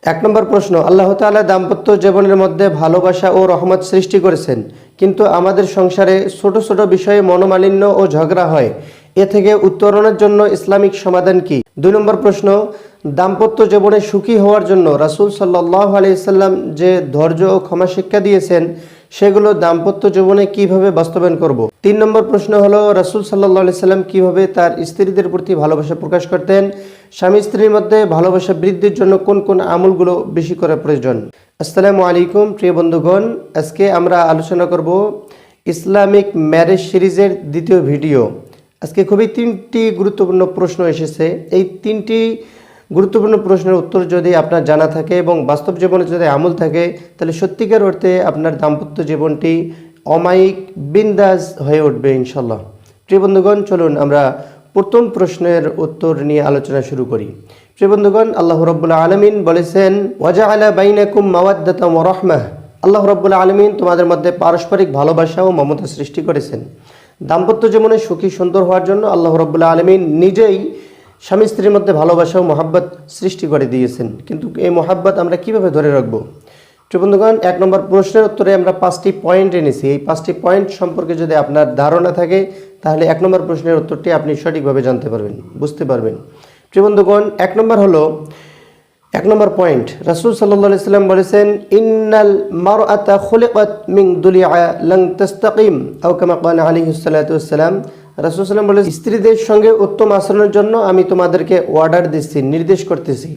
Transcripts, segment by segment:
এক নম্বর প্রশ্ন, আল্লাহ তাআলা দাম্পত্য জীবনের মধ্যে ভালোবাসা ও রহমত সৃষ্টি করেছেন, কিন্তু আমাদের সংসারে ছোট ছোট বিষয়ে মনোমালিন্য ও ঝগড়া হয়। এ থেকে উত্তরণের জন্য ইসলামিক সমাধান কি? 2 নম্বর প্রশ্ন, দাম্পত্য জীবনে সুখী হওয়ার জন্য রাসূল সাল্লাল্লাহু আলাইহি সাল্লাম যে ধৈর্য ও ক্ষমা শিক্ষা দিয়েছেন সেগুলো দাম্পত্য জীবনে কিভাবে বাস্তবায়ন করব? 3 নম্বর প্রশ্ন হলো, রাসূল সাল্লাল্লাহু আলাইহি সাল্লাম কিভাবে তার স্ত্রীদের প্রতি ভালোবাসা প্রকাশ করতেন? স্বামী স্ত্রীর মধ্যে ভালোবাসা বৃদ্ধির জন্য কোন কোন আমলগুলো বেশি করা প্রয়োজন? আসসালামু আলাইকুম প্রিয় বন্ধুগণ, আজকে আমরা আলোচনা করব ইসলামিক ম্যারেজ সিরিজের দ্বিতীয় ভিডিও। আজকে খুবই 3টি গুরুত্বপূর্ণ প্রশ্ন এসেছে। এই 3টি গুরুত্বপূর্ণ প্রশ্নের উত্তর যদি আপনার জানা থাকে এবং বাস্তব জীবনে যদি আমল থাকে, তাহলে সত্যিকার অর্থে আপনার দাম্পত্য জীবনটি অমায়িক বিন্দাস হয়ে উঠবে ইনশাল্লাহ। প্রিয় বন্ধুগণ, চলুন আমরা প্রথম প্রশ্নের উত্তর নিয়ে আলোচনা শুরু করি। প্রিয় বন্ধুগণ, আল্লাহ রাব্বুল আলামিন বলেছেন, ওয়াজআলা বাইনাকুম মাওয়াদ্দাতাম ওয়া রাহমাহ। আল্লাহ রাব্বুল আলামিন তোমাদের মধ্যে পারস্পরিক ভালোবাসা ও মমতা সৃষ্টি করেছেন। দাম্পত্য জীবনে সুখী সুন্দর হওয়ার জন্য আল্লাহ রাব্বুল আলামিন নিজেই স্বামী স্ত্রীর মধ্যে ভালোবাসা ও মহাব্বত সৃষ্টি করে দিয়েছেন। কিন্তু এই মহাব্বত আমরা কিভাবে ধরে রাখবো? প্রিয় বন্ধুগণ, 1 নম্বর প্রশ্নের উত্তরে আমরা 5টি পয়েন্ট এনেছি। এই 5টি পয়েন্ট সম্পর্কে যদি আপনার ধারণা থাকে, তাহলে 1 নম্বর প্রশ্নের উত্তরটি আপনি সঠিকভাবে জানতে পারবেন, বুঝতে পারবেন। প্রিয় বন্ধুগণ, 1 নম্বর পয়েন্ট, রাসূল সাল্লাল্লাহু আলাইহি সাল্লাম বলেছেন, ইন্নাল মারআতা খুলিকাত মিন দুলিআ লান তাস্তাকিম, আও কামা ক্বালা আলাইহিস সালাতু ওয়াস সালাম। রাসূল সাল্লাল্লাহু আলাইহি ওয়াসাল্লাম বলেছেন, স্ত্রীদের সঙ্গে উত্তম আচরণের জন্য আমি তোমাদেরকে অর্ডার দিচ্ছি, নির্দেশ করতেছি,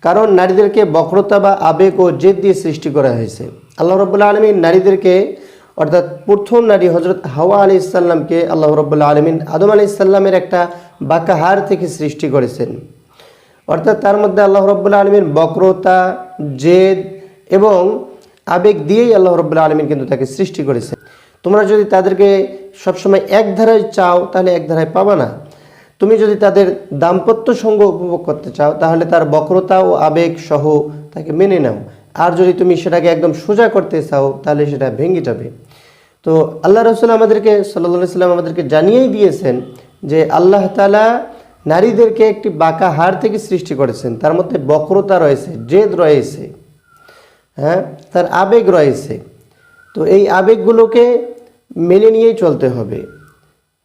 কারণ নারীদেরকে বক্রতা বা আবেগ ও জেদ দিয়ে সৃষ্টি করা হয়েছে। আল্লাহ রাব্বুল আলামিন নারীদেরকে, অর্থাৎ প্রথম নারী হযরত হাওয়া আলাইহিস সালামকে আল্লাহ রাব্বুল আলামিন আদম আলাইহিস সালামের একটা বাঁকা হাড় থেকে সৃষ্টি করেছেন। অর্থাৎ তার মধ্যে আল্লাহ রাব্বুল আলামিন বক্রতা, জেদ এবং আবেগ দিয়েই আল্লাহ রাব্বুল আলামিন কিন্তু তাকে সৃষ্টি করেছেন। তোমরা যদি তাদেরকে সবসময় এক ধারায় চাও, তাহলে এক ধারায় পাবা না। তুমি যদি তাদের দাম্পত্য সঙ্গ উপভোগ করতে চাও, তাহলে তার বক্রতা ও আবেগ সহ তাকে মেনে নাও। আর যদি তুমি সেটাকে একদম সোজা করতে চাও, তাহলে সেটা ভেঙে যাবে। তো আল্লাহ রাসূল আমাদেরকে সাল্লাল্লাহু আলাইহি সাল্লাম আমাদেরকে জানিয়েই দিয়েছেন যে আল্লাহ তাআলা নারীদেরকে একটি বাঁকা হাড় থেকে সৃষ্টি করেছেন। তার মধ্যে বক্রতা রয়েছে, জেদ রয়েছে, তার আবেগ রয়েছে। তো এই আবেগগুলোকে মেনে নিয়েই চলতে হবে।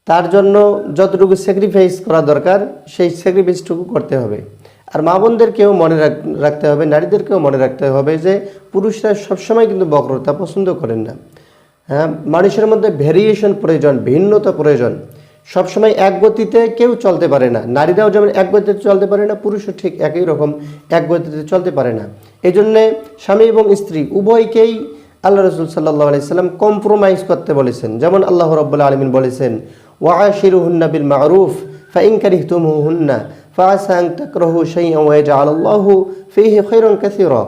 তার জন্য যতটুকু স্যাক্রিফাইস করা দরকার, সেই স্যাক্রিফাইসটুকু করতে হবে। আর মা বোনদেরকেও মনে রাখতে হবে, নারীদেরকেও মনে রাখতে হবে যে পুরুষরা সবসময় কিন্তু বক্রতা পছন্দ করেন না। মানুষের মধ্যে ভেরিয়েশন প্রয়োজন, ভিন্নতা প্রয়োজন। সবসময় এক গতিতে কেউ চলতে পারে না। নারীরাও যেমন এক গতিতে চলতে পারে না, পুরুষও ঠিক একই রকম এক গতিতে চলতে পারে না। এই জন্যে স্বামী এবং স্ত্রী উভয়কেই আল্লাহ রাসূল সাল্লাল্লাহু আলাইহি সাল্লাম কম্প্রোমাইজ করতে বলেছেন। যেমন আল্লাহ রাব্বুল আলামিন বলেছেন, ওয়াআশিরুহুন্না বিল মা'রুফ ফাইন কারিহতুমুহুন্না ফাআসা আন তাকরাহু শাইআন ওয়া ইয়াজআলাল্লাহু ফীহি খায়রান কাসীরা।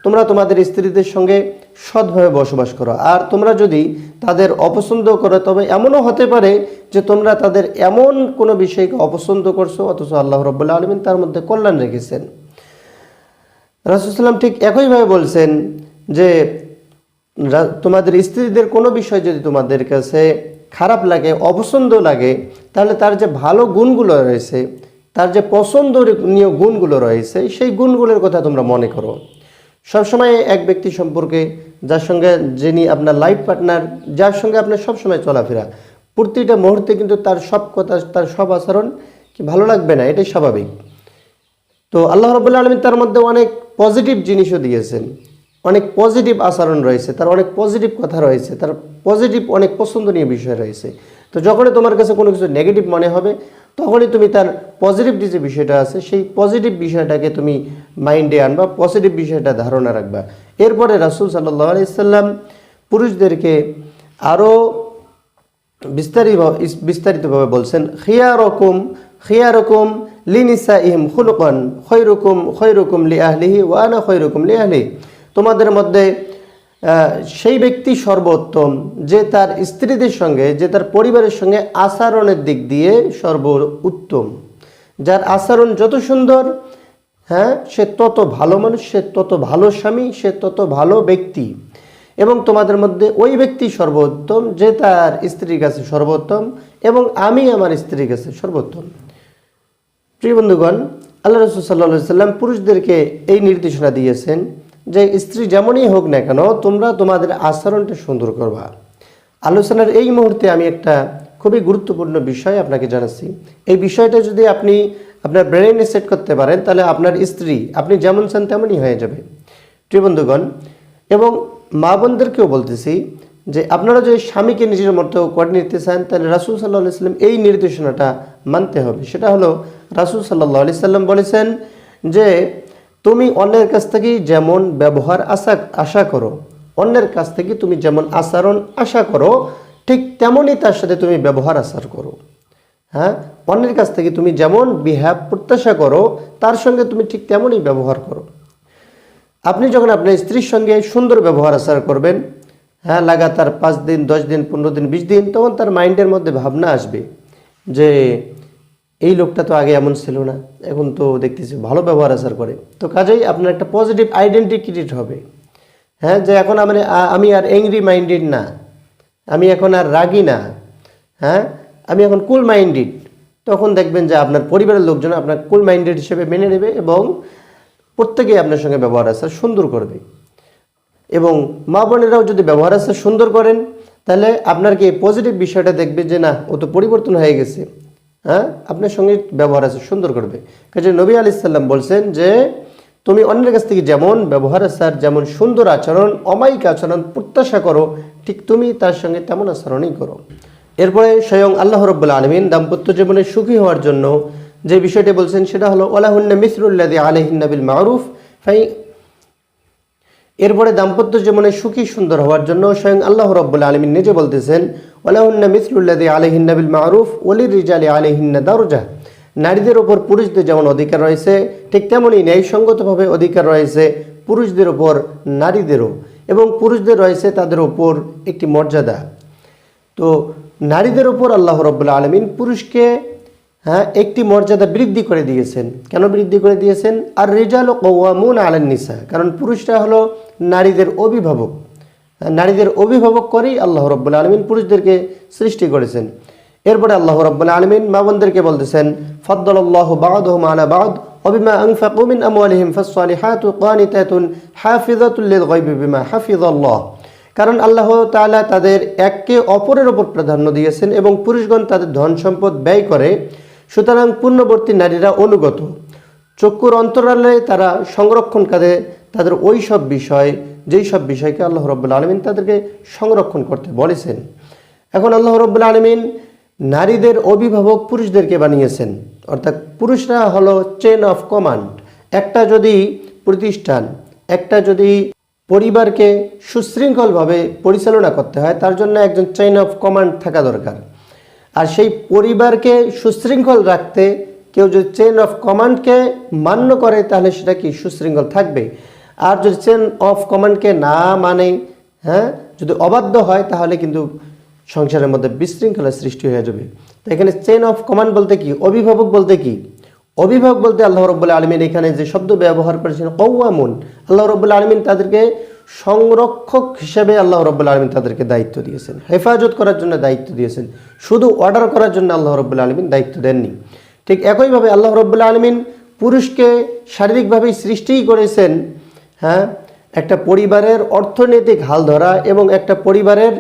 তোমরা তোমাদের স্ত্রীদের সঙ্গে সৎভাবে বসবাস করো, আর তোমরা যদি তাদের অপছন্দ করো, তবে এমনও হতে পারে যে তোমরা তাদের এমন কোনো বিষয়কে অপছন্দ করছো, অথচ আল্লাহ রাব্বুল আলামিন তার মধ্যে কল্যাণ রেখেছেন। রাসূল সাল্লাল্লাহু ঠিক একইভাবে বলছেন যে তোমাদের স্ত্রীদের কোনো বিষয় যদি তোমাদের কাছে খারাপ লাগে, অপছন্দ লাগে, তাহলে তার যে ভালো গুণগুলো রয়েছে, তার যে পছন্দনীয় গুণগুলো রয়েছে, সেই গুণগুলোর কথা তোমরা মনে করো। সবসময় এক ব্যক্তি সম্পর্কে, যার সঙ্গে, যিনি আপনার লাইফ পার্টনার, যার সঙ্গে আপনার সবসময় চলাফেরা, প্রতিটা মুহূর্তে কিন্তু তার সব কথা, তার সব আচরণ কি ভালো লাগবে না, এটাই স্বাভাবিক। তো আল্লাহ রাব্বুল আলামিন তার মধ্যে অনেক পজিটিভ জিনিসও দিয়েছেন, অনেক পজিটিভ আচরণ রয়েছে, তার অনেক পজিটিভ কথা রয়েছে, তার পজিটিভ অনেক পছন্দনীয় বিষয় রয়েছে। তো যখনই তোমার কাছে কোনো কিছু নেগেটিভ মনে হবে, তখনই তুমি তার পজিটিভ যে বিষয়টা আছে, সেই পজিটিভ বিষয়টাকে তুমি মাইন্ডে আনবা, পজিটিভ বিষয়টা ধারণা রাখবা। এরপরে রাসূল সাল্লাল্লাহু আলাইহি সাল্লাম পুরুষদেরকে আরও বিস্তারিতভাবে বলছেন, খিয়ারুকুম লিনিসাইহিম খুলুকান খয়রুকুম লিআহলিহি ওয়া আনা খয়রুকুম লিআহলি। তোমাদের মধ্যে সেই ব্যক্তি সর্বোত্তম যে তার স্ত্রীদের সঙ্গে, যে তার পরিবারের সঙ্গে আচরণের দিক দিয়ে সর্বোত্তম। যার আচরণ যত সুন্দর, সে তত ভালো মানুষ, সে তত ভালো স্বামী, সে তত ভালো ব্যক্তি। এবং তোমাদের মধ্যে ওই ব্যক্তি সর্বোত্তম যে তার স্ত্রীর কাছে সর্বোত্তম, এবং আমি আমার স্ত্রীর কাছে সর্বোত্তম। প্রিয় বন্ধুগণ, আল্লাহ রাসূল সাল্লাল্লাহু আলাইহি সাল্লাম পুরুষদেরকে এই নির্দেশনা দিয়েছেন যে স্ত্রী যেমনই হোক না কেন তোমরা তোমাদের আচরণটা সুন্দর করবা। আলোচনার এই মুহূর্তে আমি একটা খুবই গুরুত্বপূর্ণ বিষয় আপনাকে জানাচ্ছি। এই বিষয়টা যদি আপনি আপনার ব্রেইনে সেট করতে পারেন তাহলে আপনার স্ত্রী আপনি যেমন চান তেমনই হয়ে যাবে। প্রিয় বন্ধুগণ, এবং মা বোনদেরকেও বলতেছি যে আপনারা যদি স্বামীকে নিজের মতো করে নিতে চান তাহলে রাসূল সাল্লাল্লাহু আলাইহি সাল্লাম এই নির্দেশনাটা মানতে হবে। সেটা হলো রাসূল সাল্লাল্লাহু আলাইহি সাল্লাম বলেছেন যে তুমি অন্যের কাছ থেকে যেমন ব্যবহার আশা করো, অন্যের কাছ থেকে তুমি যেমন আচরণ আশা করো ঠিক তেমনই তার সাথে তুমি ব্যবহার আচার করো। হ্যাঁ, অন্যের কাছ থেকে তুমি যেমন বিহেভ প্রত্যাশা করো তার সঙ্গে তুমি ঠিক তেমনই ব্যবহার করো। আপনি যখন আপনার স্ত্রীর সঙ্গে সুন্দর ব্যবহার আচার করবেন, হ্যাঁ, লাগাতার 5 দিন 10 দিন 15 দিন 20 দিন, তখন তার মাইন্ডের মধ্যে ভাবনা আসবে যে এই লোকটা তো আগে এমন ছিল না, এখন তো দেখতেছি ভালো ব্যবহার আচার করে। তো কাজেই আপনার একটা পজিটিভ আইডেন্টিটি ক্রিয়েট হবে। হ্যাঁ, যে এখন আমি আর অ্যাংরি মাইন্ডেড না, আমি এখন আর রাগী না, হ্যাঁ, আমি এখন কুল মাইন্ডেড। তখন দেখবেন যে আপনার পরিবারের লোকজন আপনার কুল মাইন্ডেড হিসেবে মেনে নেবে এবং প্রত্যেকেই আপনার সঙ্গে ব্যবহার আচার সুন্দর করবে। এবং মা বোনেরাও যদি ব্যবহার আচার সুন্দর করেন তাহলে আপনার কি পজিটিভ বিষয়টা দেখবে যে না, ও তো পরিবর্তন হয়ে গেছে, হ্যাঁ, আপনার সঙ্গে ব্যবহার আচার সুন্দর করবে। কাজে নবী আলাইহিস সালাম বলছেন যে তুমি অন্যের কাছ থেকে যেমন ব্যবহার আচার যেমন সুন্দর আচরণ অমায়িক আচরণ প্রত্যাশা করো ঠিক তুমি তার সঙ্গে তেমন আচরণই করো। এরপরে স্বয়ং আল্লাহ রাব্বুল আলামিন দাম্পত্য জীবনে সুখী হওয়ার জন্য যে বিষয়টি বলছেন সেটা হলো ওয়ালাহুন্না মিসলুল্লাযী আলাইহিন্না বিল মারুফ। এরপরে দাম্পত্য জীবনে সুখী সুন্দর হওয়ার জন্য স্বয়ং আল্লাহ রাব্বুল আলামিন নিজে বলতেছেন ওয়ালাহুন্না মিসলুল্লাযী আলাইহিন্না বিল মারুফ ওয়ালির-রিজালি আলাইহিন্না দারজা। নারীদের ওপর পুরুষদের যেমন অধিকার রয়েছে ঠিক তেমনই ন্যায়সঙ্গতভাবে অধিকার রয়েছে পুরুষদের ওপর নারীদেরও, এবং পুরুষদের রয়েছে তাদের ওপর একটি মর্যাদা। তো নারীদের ওপর আল্লাহ রাব্বুল আলামিন পুরুষকে একটি মর্যাদা বৃদ্ধি করে দিয়েছেন। কেন বৃদ্ধি করে দিয়েছেন? আর রিজালু কাওয়ামুনা আলান নিসা, কারণ পুরুষরা হলো নারীদের অভিভাবক। নারীদের অভিভাবক করেই আল্লাহ রাব্বুল আলামিন পুরুষদেরকে সৃষ্টি করেছেন। এরপরে আল্লাহ রাব্বুল আলামিন মা বোনদেরকে বলতেছেন ফাদ্দালাল্লাহু বা'দাহুম আলা বা'দ ওয়া বিমা আনফাকু মিন আমওয়ালিহিম ফাস-সালিহাতু কানিতাতুন হাফিজাতুল লিল গায়বি বিমা হাফিজাল্লাহ। কারণ আল্লাহ তাআলা তাদের একে অপরের ওপর প্রাধান্য দিয়েছেন এবং পুরুষগণ তাদের ধন সম্পদ ব্যয় করে, সুতরাং পূর্ণবর্তী নারীরা অনুগত। চক্ষুর অন্তরালে তারা সংরক্ষণ করে তাদের ওই সব বিষয় যেই সব বিষয়কে আল্লাহ রাব্বুল আলামিন তাদেরকে সংরক্ষণ করতে বলেছেন। এখন আল্লাহ রাব্বুল আলামিন নারীদের অভিভাবক পুরুষদেরকে বানিয়েছেন, অর্থাৎ পুরুষরা হলো চেইন অফ কমান্ড। একটা যদি প্রতিষ্ঠান, একটা যদি পরিবারকে সুশৃঙ্খলভাবে পরিচালনা করতে হয় তার জন্য একজন চেইন অফ কমান্ড থাকা দরকার। আর সেই পরিবারকে সুশৃঙ্খল রাখতে কেউ যদি চেইন অফ কমান্ডকে মান্য করে তাহলে সেটা কি সুশৃঙ্খল থাকবে। আর যদি চেইন অফ কমান্ডকে না মানে, হ্যাঁ, যদি অবাধ্য হয় তাহলে কিন্তু সংসারের মধ্যে বিশৃঙ্খলা সৃষ্টি হয়ে যাবে। তো এখানে চেইন অফ কমান্ড বলতে কি, অভিভাবক বলতে কি? অভিভাবক বলতে আল্লাহ রাব্বুল আলামিন এখানে যে শব্দ ব্যবহার করেছেন কাওয়ামুন, আল্লাহ রাব্বুল আলামিন তাদেরকে সংরক্ষক হিসেবে আল্লাহ রাব্বুল আলামিন তাদেরকে দায়িত্ব দিয়েছেন, হেফাজত করার জন্য দায়িত্ব দিয়েছেন, শুধু অর্ডার করার জন্য আল্লাহ রাব্বুল আলামিন দায়িত্ব দেননি। ঠিক একইভাবে আল্লাহ রাব্বুল আলামিন পুরুষকে শারীরিকভাবেই সৃষ্টিই করেছেন, হ্যাঁ, একটা পরিবারের অর্থনৈতিক হাল ধরা এবং একটা পরিবারের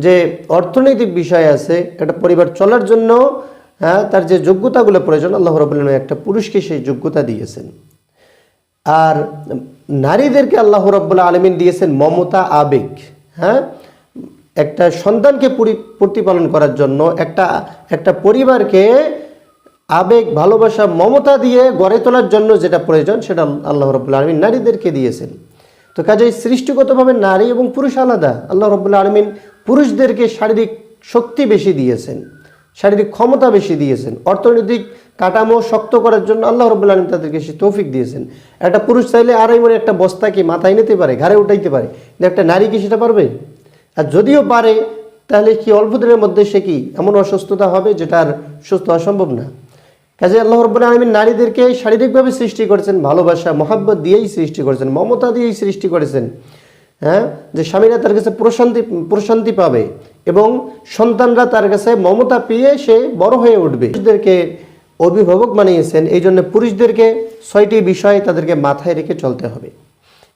যে অর্থনৈতিক বিষয় আছে, একটা পরিবার চলার জন্য হ্যাঁ তার যে যোগ্যতাগুলো প্রয়োজন আল্লাহ রাব্বুল আলামিন একটা পুরুষকে সেই যোগ্যতা দিয়েছেন। আর নারীদেরকে আল্লাহ রাব্বুল আলামিন দিয়েছেন মমতা, আবেগ। হ্যাঁ, একটা সন্তানকে প্রতিপালন করার জন্য একটা পরিবারকে আবেগ, ভালোবাসা, মমতা দিয়ে গড়ে তোলার জন্য যেটা প্রয়োজন সেটা আল্লাহ রাব্বুল আলামিন নারীদেরকে দিয়েছেন। তো কাজেই সৃষ্টিগতভাবে নারী এবং পুরুষ আলাদা। আল্লাহ রাব্বুল আলামিন পুরুষদেরকে শারীরিক শক্তি বেশি দিয়েছেন, শারীরিক ক্ষমতা বেশি দিয়েছেন, অর্থনৈতিক কাঠামো শক্ত করার জন্য আল্লাহ রাব্বুল আলামিন তাদেরকে সে তৌফিক দিয়েছেন। একটা পুরুষ চাইলে আড়াই মনে একটা বস্তা কি মাথায় নিতে পারে, ঘাড়ে উঠাইতে পারে, কিন্তু একটা নারী কি সেটা পারবে? আর যদিও পারে তাহলে কি অল্প দিনের মধ্যে সে কি এমন অসুস্থতা হবে যেটা আর সুস্থ হওয়া সম্ভব না। কাজে আল্লাহ রাব্বুল আলামিন নারীদেরকে শারীরিকভাবে সৃষ্টি করেছেন, ভালোবাসা মহব্বত দিয়েই সৃষ্টি করেছেন, মমতা দিয়েই সৃষ্টি করেছেন। হ্যাঁ, যে স্বামীরা তার কাছে প্রশান্তি পাবে এবং সন্তানরা তার কাছে মমতা পেয়ে সে বড় হয়ে উঠবে। পুরুষদেরকে অভিভাবক বানিয়েছেন, এই জন্য পুরুষদেরকে ছয়টি বিষয় তাদেরকে মাথায় রেখে চলতে হবে।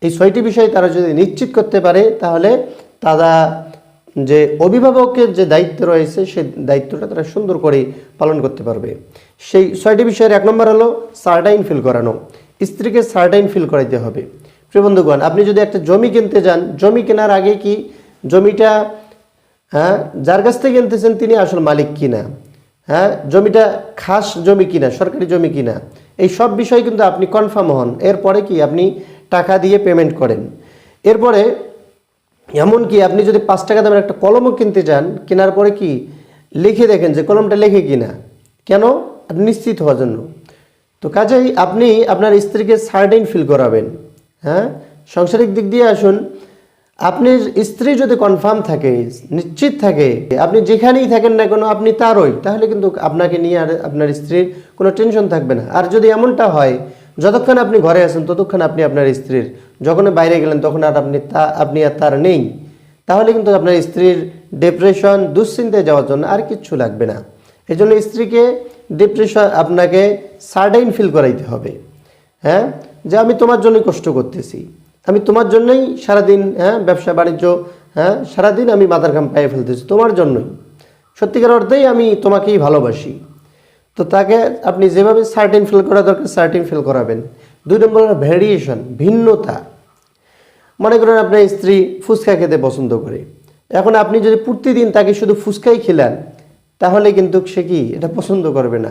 এই ছয়টি বিষয় তারা যদি নিশ্চিত করতে পারে তাহলে তারা যে অভিভাবকের যে দায়িত্ব রয়েছে সেই দায়িত্বটা তারা সুন্দর করে পালন করতে পারবে। সেই ছয়টি বিষয়ের 1 নম্বর হলো সার্টাইন ফিল করানো। স্ত্রীকে সার্টাইন ফিল করাইতে হবে। প্রিয় বন্ধুগণ, আপনি যদি একটা জমি কিনতে যান, জমি কেনার আগে কি জমিটা যার কাছ থেকে কিনতেছেন তিনি আসল মালিক কিনা, জমিটা খাস জমি কিনা, সরকারি জমি কিনা, এই সব বিষয় কিন্তু আপনি কনফার্ম হন। এরপরে কি আপনি টাকা দিয়ে পেমেন্ট করেন। এরপরে এমনকি আপনি যদি 5 টাকা দামের একটা কলমও কিনতে যান, কেনার পরে কি লিখে দেখেন যে কলমটা লেখে কিনা, কেন? আপনি নিশ্চিত হওয়ার জন্য। তো কাজেই আপনি আপনার স্ত্রীকে সার্টেন ফিল করাবেন। সাংসারিক দিক দিয়ে আসুন, আপনার স্ত্রী যদি কনফার্ম থাকে, নিশ্চিত থাকে, আপনি যেখানেই থাকেন না কেন আপনি তারই, তাহলে কিন্তু আপনাকে নিয়ে আর আপনার স্ত্রীর কোনো টেনশন থাকবে না। আর যদি এমনটা হয় যতক্ষণ আপনি ঘরে আছেন ততক্ষণ আপনি আপনার স্ত্রীর, যখন বাইরে গেলেন তখন আর আপনি আর তার নেই, তাহলে কিন্তু আপনার স্ত্রীর ডিপ্রেশন, দুশ্চিন্তায় যাওয়ার জন্য আর কিচ্ছু লাগবে না। এই জন্য স্ত্রীকে ডিপ্রেশন আপনাকে সার্টাইন ফিল করাইতে হবে, যে আমি তোমার জন্যই কষ্ট করতেছি, আমি তোমার জন্যই সারাদিন ব্যবসা বাণিজ্য সারাদিন আমি মাথার ঘাম পায়ে ফেলতেছি তোমার জন্যই, সত্যিকার অর্থেই আমি তোমাকেই ভালোবাসি। তো তাকে আপনি যেভাবে সার্টেন ফিল করা দরকার সার্টেন ফিল করাবেন। 2 নম্বর হলো ভ্যারিয়েশন, ভিন্নতা। মনে করেন আপনার স্ত্রী ফুচকা খেতে পছন্দ করে, এখন আপনি যদি প্রতিদিন তাকে শুধু ফুচকাই খেলান তাহলে কিন্তু সে কি এটা পছন্দ করবে না।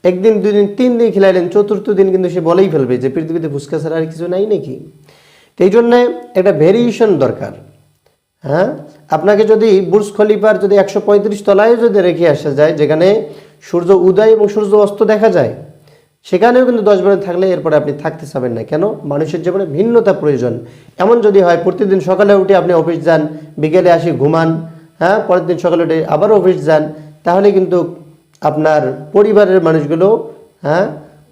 1 দিন 2 দিন 3 দিন খেলাইলেন, 4র্থ দিন কিন্তু সে বলেই ফেলবে যে পৃথিবীতে ফুচকা ছাড়া আর কিছু নাই নাকি। এই জন্যে একটা ভেরিয়েশন দরকার। আপনাকে যদি বুর্জ খলিফার যদি 135 তলায় যদি রেখে আসা যায়, যেখানে সূর্য উদয় এবং সূর্য অস্ত দেখা যায়, সেখানেও কিন্তু 10 বার থাকলে এরপরে আপনি থাকতে চাবেন না। কেন? মানুষের জীবনে ভিন্নতা প্রয়োজন। এমন যদি হয় প্রতিদিন সকালে উঠে আপনি অফিস যান, বিকেলে আসি ঘুমান, পরের দিন সকালে উঠে আবার অফিস যান, তাহলে কিন্তু আপনার পরিবারের মানুষগুলো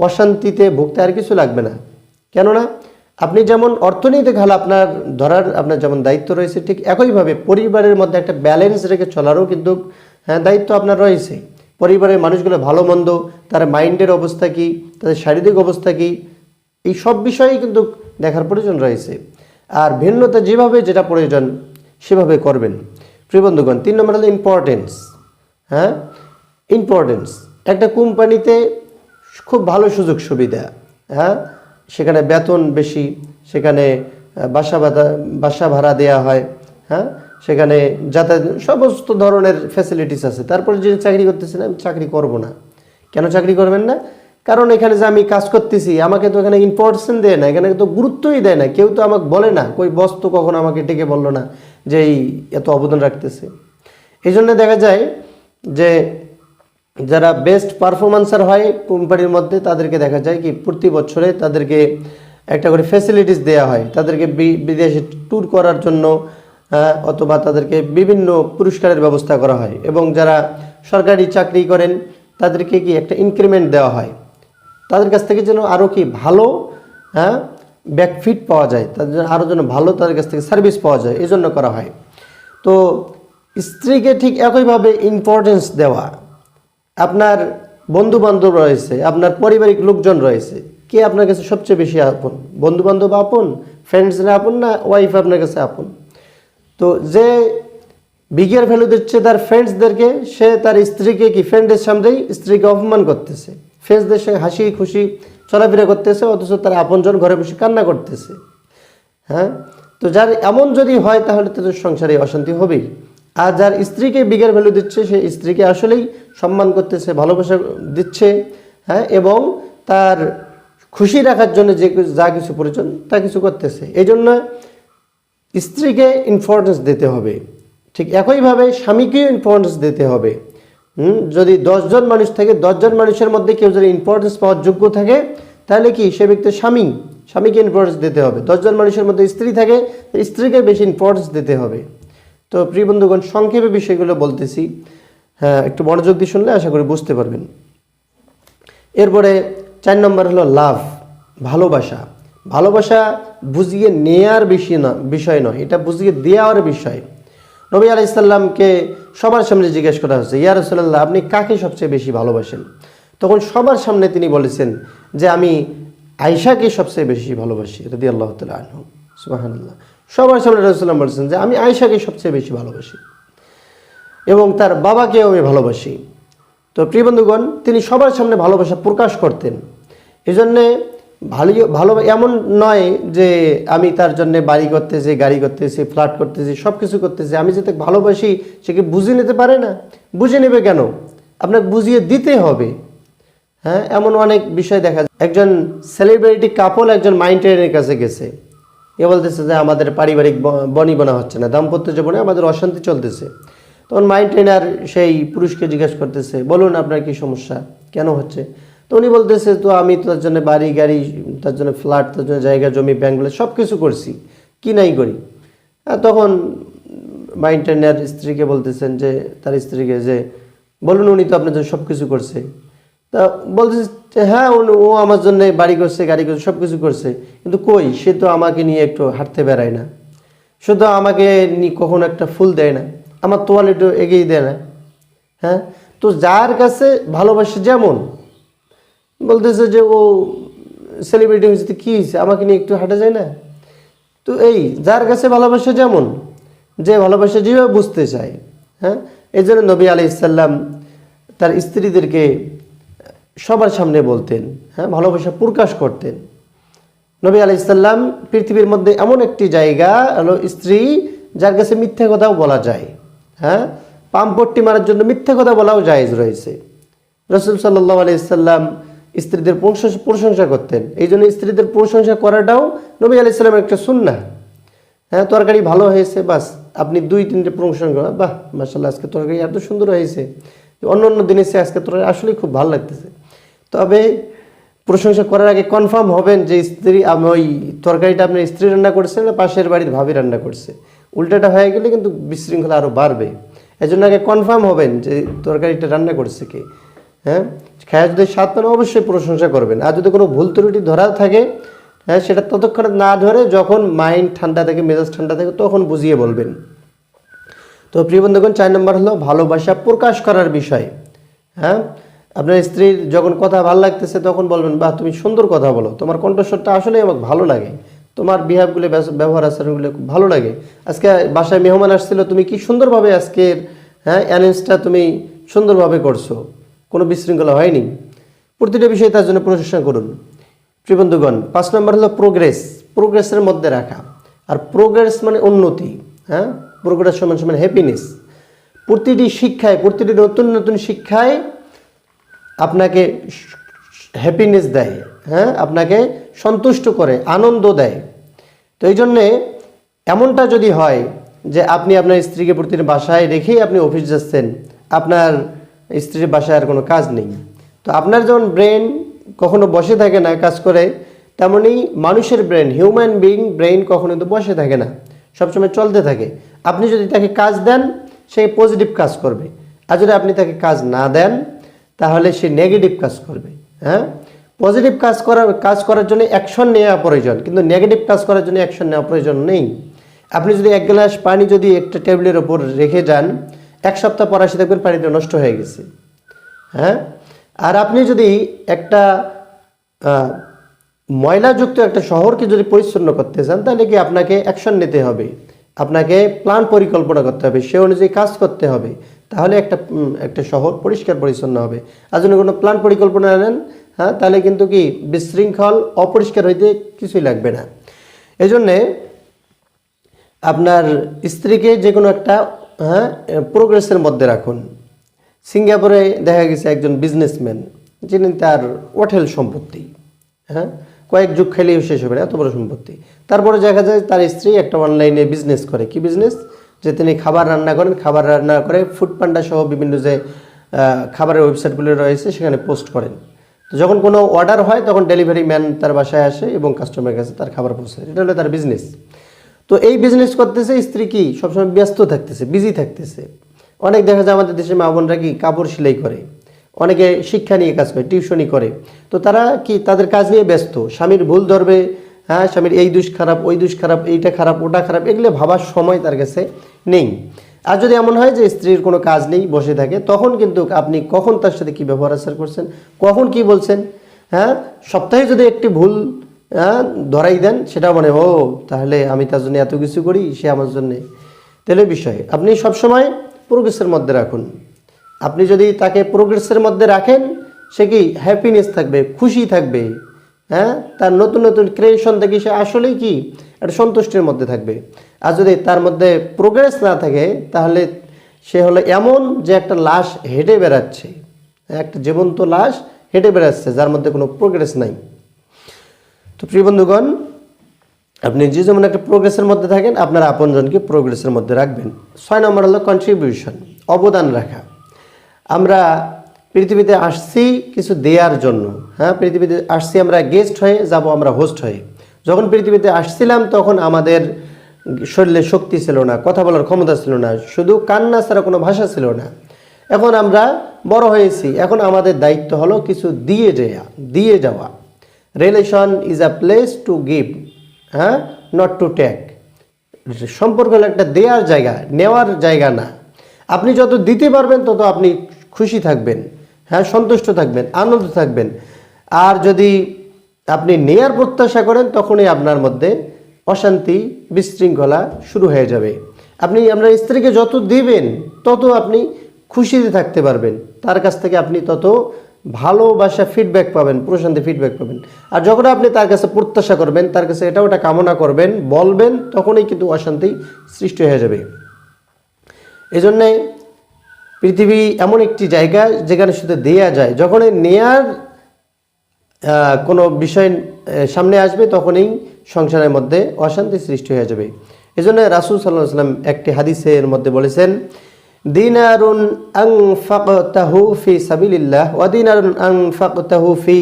অশান্তিতে ভুগতে আর কিছু লাগবে না। কেননা আপনি যেমন অর্থনৈতিক হাল আপনার যেমন দায়িত্ব রয়েছে, ঠিক একইভাবে পরিবারের মধ্যে একটা ব্যালেন্স রেখে চলারও কিন্তু দায়িত্ব আপনার রয়েছে। পরিবারের মানুষগুলো ভালো মন্দ, তার মাইন্ডের অবস্থা কী, তাদের শারীরিক অবস্থা কী, এই সব বিষয়েই কিন্তু দেখার প্রয়োজন রয়েছে। আর ভিন্নতা যেভাবে যেটা প্রয়োজন সেভাবে করবেন। প্রিয় বন্ধুগণ, 3 নম্বর হলো ইম্পর্টেন্স। ইম্পর্টেন্স একটা কোম্পানিতে খুব ভালো সুযোগ সুবিধা, সেখানে বেতন বেশি, সেখানে বাসা ভাড়া দেওয়া হয়, সেখানে যাতায়াত সমস্ত ধরনের ফ্যাসিলিটিস আছে। তারপরে যে চাকরি করতেছেন, আমি চাকরি করব না। কেন চাকরি করবেন না? কারণ এখানে যে আমি কাজ করতেছি আমাকে তো এখানে ইম্পর্টেন্স দেয় না, এখানে তো গুরুত্বই দেয় না, কেউ তো আমাকে বলে না, কই বস তো কখনো আমাকে ডেকে বললো না যে এই এত অবদান রাখতেছে। এই জন্য দেখা যায় যে যারা বেস্ট পারফরমেন্সার হয় কোম্পানির মধ্যে, তাদেরকে দেখা যায় কি প্রতি বছরে তাদেরকে একটা করে ফ্যাসিলিটিস দেওয়া হয়, তাদেরকে বিদেশে ট্যুর করার জন্য, অথবা তাদেরকে বিভিন্ন পুরস্কারের ব্যবস্থা করা হয়। এবং যারা সরকারি চাকরি করেন তাদেরকে কি একটা ইনক্রিমেন্ট দেওয়া হয়, তাদের কাছ থেকে যেন আরও কি ভালো ব্যাকফিট পাওয়া যায়, তাদের জন্য আরও যেন ভালো তাদের কাছ থেকে সার্ভিস পাওয়া যায়, এই জন্য করা হয়। তো স্ত্রীকে ঠিক একইভাবে ইম্পর্টেন্স দেওয়া। আপনার বন্ধু বান্ধব রয়েছে, আপনার পারিবারিক লোকজন রয়েছে, কে আপনার কাছে সবচেয়ে বেশি আপন? বন্ধু বান্ধব আপন, ফ্রেন্ডসরা আপন, না ওয়াইফ আপনার কাছে আপন? তো যে বিগের ভ্যালু দিচ্ছে তার ফ্রেন্ডসদেরকে, সে তার স্ত্রীকে কি ফ্রেন্ডের সামনেই স্ত্রীকে অপমান করতেছে, ফ্রেন্ডসদের সঙ্গে হাসি খুশি চলাফেরা করতেছে, অথচ তার আপনজন ঘরে বসে কান্না করতেছে। তো যার এমন যদি হয় তাহলে তাদের সংসারে অশান্তি হবেই। আর যার স্ত্রীকে বিগের ভ্যালু দিচ্ছে, সে স্ত্রীকে আসলেই সম্মান করতেছে, ভালোবাসা দিচ্ছে, এবং তার খুশি রাখার জন্য যা কিছু প্রয়োজন তা কিছু করতেছে। এই জন্য স্ত্রীকে ইম্পর্টেন্স দিতে হবে। ঠিক একইভাবে স্বামীকেও ইম্পর্টেন্স দিতে হবে। যদি 10 জন মানুষ থাকে, 10 জন মানুষের মধ্যে কেউ যদি ইম্পর্টেন্স পাওয়ার যোগ্য থাকে, তাহলে কি সে ব্যক্তি স্বামীকে ইম্পর্টেন্স দিতে হবে। 10 জন মানুষের মধ্যে স্ত্রী থাকে, স্ত্রীকে বেশি ইম্পর্টেন্স দিতে হবে। তো প্রিয় বন্ধুগণ, সংক্ষেপে বিষয়গুলো বলতেছি, একটু মনোযোগ দিয়ে শুনলে আশা করি বুঝতে পারবেন। এরপরে 4 নম্বর হলো লাভ, ভালোবাসা। ভালোবাসা বুঝিয়ে নেয়ার বিষয় নয়, এটা বুঝিয়ে দেওয়ার বিষয়। নবী আলাইহিস সালামকে সবার সামনে জিজ্ঞেস করা হচ্ছে, ইয়া রাসূলুল্লাহ, আপনি কাকে সবচেয়ে বেশি ভালোবাসেন? তখন সবার সামনে তিনি বলেছেন যে আমি আয়েশাকে সবচেয়ে বেশি ভালোবাসি রাদিয়াল্লাহু তাআলা আনহু। সুবহানাল্লাহ। সবার সামনে রাসূলুল্লাহ বলেছেন যে আমি আয়েশাকে সবচেয়ে বেশি ভালোবাসি এবং তার বাবাকেও আমি ভালোবাসি। তো প্রিয় বন্ধুগণ, তিনি সবার সামনে ভালোবাসা প্রকাশ করতেন। এই জন্যে ভালো এমন নয় যে আমি তার জন্য বাড়ি করতেছি, গাড়ি করতেছি, ফ্ল্যাট করতেছি, সব কিছু করতেছি, আমি যে তাকে ভালোবাসি সে কি বুঝে নিতে পারে না? বুঝে নেবে কেন? আপনাকে বুঝিয়ে দিতে হবে। হ্যাঁ, এমন অনেক বিষয় দেখা যায়। একজন সেলিব্রিটি কাপল একজন মাইন্ড ট্রেনারের কাছে গেছে। এ বলতেছে যে আমাদের পারিবারিক বনিবনা হচ্ছে না, দাম্পত্য জীবনে আমাদের অশান্তি চলতেছে। তখন মাইন্ড ট্রেনার সেই পুরুষকে জিজ্ঞেস করতেছে, বলুন আপনার কি সমস্যা, কেন হচ্ছে? তো উনি বলতেছে, তো আমি তার জন্য বাড়ি গাড়ি, তার জন্য ফ্ল্যাট, তার জন্য জায়গা জমি ব্যাংকগুলো সব কিছু করছি, কি নাই করি। তখন মাইন্ড ট্রেনার স্ত্রীকে বলতেছেন যে, তার স্ত্রীকে যে বলুন উনি তো আপনার জন্য সব কিছু করছে। তা বলতেছে হ্যাঁ ও আমার জন্য বাড়ি করছে, গাড়ি করছে, সব কিছু করছে, কিন্তু কই সে তো আমাকে নিয়ে একটু হাঁটতে বেড়ায় না, শুধু আমাকে নিয়ে কখনো একটা ফুল দেয় না, আমার তোয়ালেটও এগিয়ে দেয় না। হ্যাঁ, তো যার কাছে ভালোবাসে যেমন, বলতেছে যে ও সেলিব্রিটি হয়েছে, কী হয়েছে, আমাকে নিয়ে একটু হাঁটা যায় না? তো এই যার কাছে ভালোবাসা যেমন, যে ভালোবাসা যেভাবে বুঝতে চায়। হ্যাঁ, এই জন্য নবী আলাইহিস সালাম তার স্ত্রীদেরকে সবার সামনে বলতেন, হ্যাঁ, ভালোবাসা প্রকাশ করতেন। নবী আলাইহিস সালাম পৃথিবীর মধ্যে এমন একটি জায়গা হলো স্ত্রী যার কাছে মিথ্যা কথাও বলা যায়। হ্যাঁ, পামপট্টি মারার জন্য মিথ্যা কথা বলাও জায়েজ রয়েছে। রাসূল সাল্লাল্লাহু আলাইহি সাল্লাম স্ত্রীদের প্রশংসা করতেন। এই জন্য স্ত্রীদের প্রশংসা করাটাও নবী আলাইহিস সালামের একটা সুন্নাহ। হ্যাঁ, তরকারি ভালো হয়েছে, বাস আপনি 2-3টে প্রশংসা করেন, বাহ মাশাআল্লাহ আজকে তরকারি এত সুন্দর হয়েছে, অন্য অন্য দিনের চেয়ে আজকে তরকারি আসলেই খুব ভালো লাগতেছে। তবে প্রশংসা করার আগে কনফার্ম হবেন যে স্ত্রী ওই তরকারিটা আপনার স্ত্রী রান্না করছে না পাশের বাড়ির ভাবি রান্না করছে। উল্টাটা হয়ে গেলে কিন্তু বিশৃঙ্খলা আরও বাড়বে। এই জন্য আগে কনফার্ম হবেন যে তরকারিটা রান্না করছে কে। হ্যাঁ, খায় যদি স্বাদ পান অবশ্যই প্রশংসা করবেন। আর যদি কোনো ভুল ত্রুটি ধরা থাকে, হ্যাঁ, সেটা ততক্ষণ না ধরে যখন মাইন্ড ঠান্ডা থাকে, মেজাজ ঠান্ডা থাকে, তখন বুঝিয়ে বলবেন। তো প্রিয় বন্ধুগণ, 4 নম্বর হলো ভালোবাসা প্রকাশ করার বিষয়। হ্যাঁ, আপনার স্ত্রীর যখন কথা ভালো লাগতেছে তখন বলবেন, বাহ তুমি সুন্দর কথা বলো, তোমার কণ্ঠস্বরটা আসলেই আমাকে ভালো লাগে, তোমার বিহেভগুলো, ব্যবহার আচরণগুলো খুব ভালো লাগে, আজকে বাসায় মেহমান আসছিল, তুমি কি সুন্দরভাবে আজকের অ্যারেঞ্জটা তুমি সুন্দরভাবে করছো, কোনো বিশৃঙ্খলা হয়নি। প্রতিটা বিষয়ে তার জন্য প্রশংসা করুন। প্রিয় বন্ধুগণ, 5 নম্বর হলো প্রোগ্রেসের মধ্যে রাখা। আর প্রোগ্রেস মানে উন্নতি। হ্যাঁ, প্রোগ্রেস সমান সমান হ্যাপিনেস। প্রতিটি শিক্ষায়, প্রতিটি নতুন নতুন শিক্ষায় আপনাকে হ্যাপিনেস দেয়। হ্যাঁ, আপনাকে সন্তুষ্ট করে, আনন্দ দেয়। তো এই জন্যে এমনটা যদি হয় যে আপনি আপনার স্ত্রীকে প্রতিদিন বাসায় রেখেই আপনি অফিস যাচ্ছেন, আপনার স্ত্রীর বাসায় আর কোনো কাজ নেই, তো আপনার যেমন ব্রেন কখনো বসে থাকে না, কাজ করে, তেমনি মানুষের ব্রেন, হিউম্যান বিইং ব্রেন কখনো তো বসে থাকে না, সবসময় চলতে থাকে। আপনি যদি তাকে কাজ দেন সে পজিটিভ কাজ করবে, আর যদি আপনি তাকে কাজ না দেন তাহলে সে নেগেটিভ কাজ করবে। হ্যাঁ, পজিটিভ কাজ করার জন্য অ্যাকশন নেওয়া প্রয়োজন, কিন্তু নেগেটিভ কাজ করার জন্য অ্যাকশন নেওয়া প্রয়োজন নেই। আপনি যদি 1 গ্লাস পানি যদি একটা টেবিলের ওপর রেখে যান, 1 সপ্তাহ পর আসে দেখবেন পানিটা নষ্ট হয়ে গেছে। হ্যাঁ, আর আপনি যদি একটা ময়লাযুক্ত একটা শহরকে যদি পরিচ্ছন্ন করতে চান, তাহলে কি আপনাকে অ্যাকশন নিতে হবে, আপনাকে প্ল্যান পরিকল্পনা করতে হবে, সে অনুযায়ী কাজ করতে হবে, তাহলে একটা শহর পরিষ্কার পরিচ্ছন্ন হবে। আর যদি কোনো প্ল্যান পরিকল্পনা নেন, হ্যাঁ, তাহলে কিন্তু কি বিশৃঙ্খল, অপরিষ্কার হইতে কিছুই লাগবে না। এই জন্যে আপনার স্ত্রীকে যে কোনো একটা প্রোগ্রেসের মধ্যে রাখুন। সিঙ্গাপুরে দেখা গেছে একজন বিজনেসম্যান, যিনি তার হোটেল সম্পত্তি, হ্যাঁ, কয়েক যুগ খেলেও শেষ হবে না, এত বড় সম্পত্তি। তারপরে দেখা যায় তার স্ত্রী একটা অনলাইনে বিজনেস করে। কি বিজনেস? যে তিনি খাবার রান্না করেন, খাবার রান্না করে ফুড পান্ডা সহ বিভিন্ন যে খাবারের ওয়েবসাইটগুলো রয়েছে সেখানে পোস্ট করেন। তো যখন কোনো অর্ডার হয় তখন ডেলিভারি ম্যান তার বাসায় আসে এবং কাস্টমারের কাছে তার খাবার পৌঁছায়। এটা হলো তার বিজনেস। তো এই বিজনেস করতেছে, স্ত্রী কি সবসময় ব্যস্ত থাকতেছে, বিজি থাকতেছে। অনেক দেখা যায় আমাদের দেশে মা বোনরা কি কাপড় সেলাই করে, অনেকে শিক্ষা নিয়ে কাজ করে, টিউশনি করে। তো তারা কি তাদের কাজ নিয়ে ব্যস্ত, স্বামীর ভুল ধরবে, হ্যাঁ, স্বামীর এই দোষ খারাপ, ওই দোষ খারাপ, এইটা খারাপ, ওটা খারাপ, এগুলো ভাবার সময় তার কাছে নেই। আর যদি এমন হয় যে স্ত্রীর কোনো কাজ নেই, বসে থাকে, তখন কিন্তু আপনি কখন তার সাথে কী ব্যবহার আচার করছেন, কখন কি বলছেন, হ্যাঁ, সপ্তাহে যদি একটি ভুল ধরাই দেন, সেটা মনে তাহলে আমি তার জন্য এত কিছু করি, সে আমার জন্যে, তাহলে বিষয় আপনি সবসময় প্রোগ্রেসের মধ্যে রাখুন। আপনি যদি তাকে প্রোগ্রেসের মধ্যে রাখেন, সে কি হ্যাপিনেস থাকবে, খুশি থাকবে, হ্যাঁ, তার নতুন নতুন ক্রিয়েশন দেখে সে আসলেই কি একটা সন্তুষ্টির মধ্যে থাকবে। আর যদি তার মধ্যে প্রোগ্রেস না থাকে, তাহলে সে হলো এমন যে একটা লাশ হেঁটে বেড়াচ্ছে, একটা জীবন্ত লাশ হেঁটে বেড়াচ্ছে, যার মধ্যে কোনো প্রোগ্রেস নাই। তো প্রিয় বন্ধুগণ, আপনি যে যেমন একটা প্রোগ্রেসের মধ্যে থাকেন, আপনার আপনজনকে প্রোগ্রেসের মধ্যে রাখবেন। 6 নম্বর হলো কন্ট্রিবিউশন, অবদান রাখা। আমরা পৃথিবীতে আসছি কিছু দেওয়ার জন্য। হ্যাঁ, পৃথিবীতে আসছি আমরা গেস্ট হয়ে, যাব আমরা হোস্ট হয়ে। যখন পৃথিবীতে আসছিলাম তখন আমাদের শরীরে শক্তি ছিল না, কথা বলার ক্ষমতা ছিল না, শুধু কান্না ছাড়া কোনো ভাষা ছিল না। এখন আমরা বড় হয়েছি, এখন আমাদের দায়িত্ব হলো কিছু দিয়ে যাওয়া। Relation is a place to give, হ্যাঁ, নট টু টেক। সম্পর্ক হলো একটা দেওয়ার জায়গা, নেওয়ার জায়গা না। আপনি যত দিতে পারবেন তত আপনি খুশি থাকবেন, হ্যাঁ, সন্তুষ্ট থাকবেন, আনন্দ থাকবেন। আর যদি আপনি নেয়ার প্রত্যাশা করেন, তখনই আপনার মধ্যে অশান্তি, বিশৃঙ্খলা শুরু হয়ে যাবে। আপনি আপনার স্ত্রীকে যত দিবেন তত আপনি খুশিতে থাকতে পারবেন, তার কাছ থেকে আপনি তত ভালোবাসা ফিডব্যাক পাবেন, প্রশান্তি ফিডব্যাক পাবেন। আর যখন আপনি তার কাছে প্রত্যাশা করবেন, তার কাছে এটা ওটা কামনা করবেন, বলবেন, তখনই কিন্তু অশান্তি সৃষ্টি হয়ে যাবে। এজন্যে পৃথিবী এমন একটি জায়গা যেখানে শুধু দেয়া যায়। যখন নেয়ার কোনো বিষয় সামনে আসবে, তখনই সংসারের মধ্যে অশান্তি সৃষ্টি হয়ে যাবে। এজন্য রাসূল সাল্লাল্লাহু আলাইহি ওয়াসাল্লাম একটি হাদিসের মধ্যে বলেছেন, দিনারুন আনফাকতাহু ফি সাবিলিল্লাহ ওয়া দিনারুন আনফাকতাহু ফি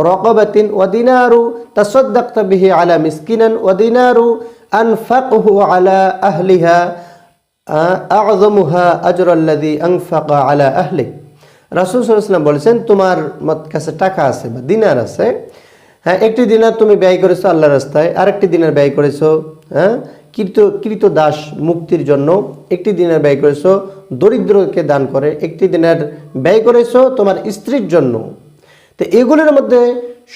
রাকাবাতিন ওয়া দিনারু তাসাদদাকতা বিহি আলা মিসকিনান ওয়া দিনারু আনফাকহু আলা আহলিহা আযমুহা আজরাল্লাযী আনফাকা আলা আহলিক। রাসূল সাল্লাল্লাহু আলাইহি ওয়াসাল্লাম বলেছেন, তোমার কাছে টাকা আছে বা দিনার আছে, হ্যাঁ, একটি দিনার তুমি ব্যয় করেছো আল্লাহর রাস্তায়, আরেকটি দিনার ব্যয় করেছো, হ্যাঁ, কৃত দাস মুক্তির জন্য, একটি দিনার ব্যয় করেছো দরিদ্রকে দান করে, একটি দিনার ব্যয় করেছো তোমার স্ত্রীর জন্য। তো এগুলোর মধ্যে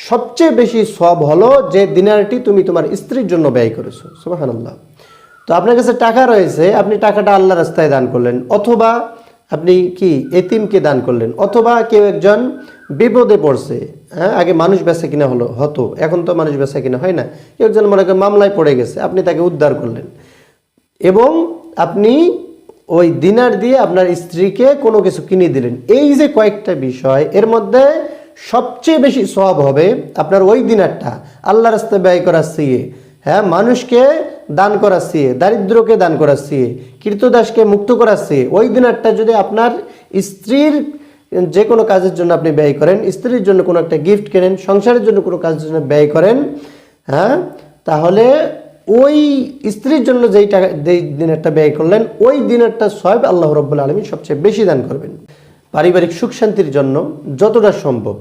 সবচেয়ে বেশি সওয়াব হলো যে দিনারটি তুমি তোমার স্ত্রীর জন্য ব্যয় করেছো। সুবহানাল্লাহ। তো আপনার কাছে টাকা রয়েছে, আপনি টাকাটা আল্লাহর রাস্তায় দান করলেন, অথবা আপনি কি এতিমকে দান করলেন, অথবা কেউ একজন বিপদে পড়ছে, হ্যাঁ, আগে মানুষ বেচা কিনা হতো, এখন তো মানুষ বেচা কিনা হয় না, কেউ একজন মনে করেন মামলায় পড়ে গেছে, আপনি তাকে উদ্ধার করলেন, এবং আপনি ওই দিনার দিয়ে আপনার স্ত্রীকে কোনো কিছু কিনে দিলেন। এই যে কয়েকটা বিষয়, এর মধ্যে সবচেয়ে বেশি সওয়াব হবে আপনার ওই দিনারটা আল্লাহর রাস্তায় ব্যয় করার চেয়ে, হ্যাঁ, মানুষকে দান করাচ্ছি, দারিদ্রকে দান করাচ্ছি, কৃতদাসকে মুক্ত করাচ্ছি। ওই দিনারটা যদি আপনার স্ত্রীর যে কোনো কাজের জন্য আপনি ব্যয় করেন, স্ত্রীর জন্য কোনো একটা গিফট কেনেন, সংসারের জন্য কোনো কাজের জন্য ব্যয় করেন, হ্যাঁ, তাহলে ওই স্ত্রীর জন্য যেই দিনারটা ব্যয় করলেন, ওই দিনারটা সওয়াব আল্লাহ রাব্বুল আলামিন সবচেয়ে বেশি দান করবেন। পারিবারিক সুখ শান্তির জন্য যতটা সম্ভব,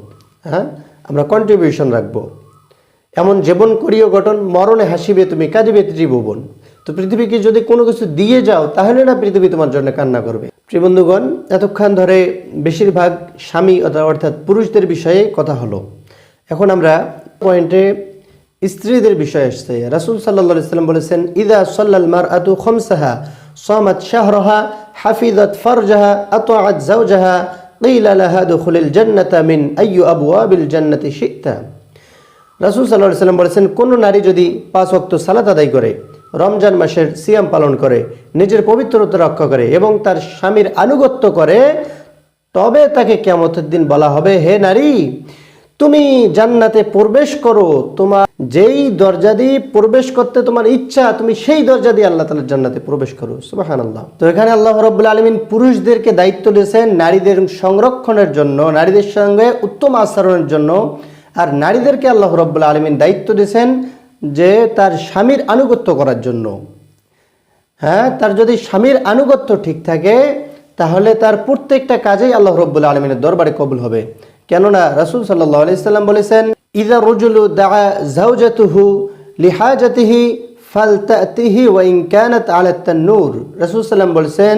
হ্যাঁ, আমরা কন্ট্রিবিউশন রাখবো। এমন জীবন করিও গঠন, মরণে হাসিবে তুমি, কাঁদিবে ত্রিভুবন। তো পৃথিবীকে যদি কোনো কিছু দিয়ে যাও, তাহলে না পৃথিবী তোমার জন্য কান্না করবে। প্রিয় বন্ধুগণ, এতক্ষণ ধরে বেশিরভাগ স্বামী অর্থাৎ পুরুষদের বিষয়ে কথা হলো। এখন আমরা পয়েন্টে স্ত্রীদের বিষয়ে আসছে। রাসূল সাল্লাল্লাহু আলাইহি ওয়াসাল্লাম বলেছেন, ইযা সাল্লাল মারআতু খামসাহা সামাত শাহরাহা হাফিজাত ফারজাহা আতাআত যাওজাহা ক্বিলা লাহা দুখুলিল জান্নাতা মিন আইয়ি আবওয়াবিল জান্নাতি শি'তা। রাসূল সাল্লাল্লাহু আলাইহি ওয়াসাল্লাম বলেছেন, কোন নারী যদি 5 ওয়াক্ত সালাত আদায় করে, রমজান মাসের সিয়াম পালন করে, নিজের পবিত্রতা রক্ষা করে এবং তার স্বামীর আনুগত্য করে, তবে তাকে কিয়ামতের দিন বলা হবে, হে নারী, তুমি জান্নাতে প্রবেশ করো, তোমার যেই দরজা দিয়ে প্রবেশ করতে তোমার ইচ্ছা, তুমি সেই দরজা দিয়ে আল্লাহ তাআলার জান্নাতে প্রবেশ করো। সুবহানাল্লাহ। তো এখানে আল্লাহ রাব্বুল আলামিন পুরুষদেরকে দায়িত্ব দিয়েছেন নারীদের সংরক্ষণের জন্য, নারীদের সঙ্গে উত্তম আচরণের জন্য। আর নারীদেরকে আল্লাহ রাব্বুল আলামিন দায়িত্ব দিয়েছেন যে তার স্বামীর আনুগত্য করার জন্য। হ্যাঁ, তার যদি স্বামীর আনুগত্য ঠিক থাকে, তাহলে তার প্রত্যেকটা কাজেই আল্লাহ রাব্বুল আলামিনের দরবারে কবুল হবে। কেননা রাসূল সাল্লাল্লাহু আলাইহি সাল্লাম বলেছেন, ইযা রাজুলু দাআ যাওজাতুহু লিহাজাতিহি ফালতাতিহি ওয়া ইন কানাত আলা তান্নুর। রাসূল সাল্লাম বলেছেন,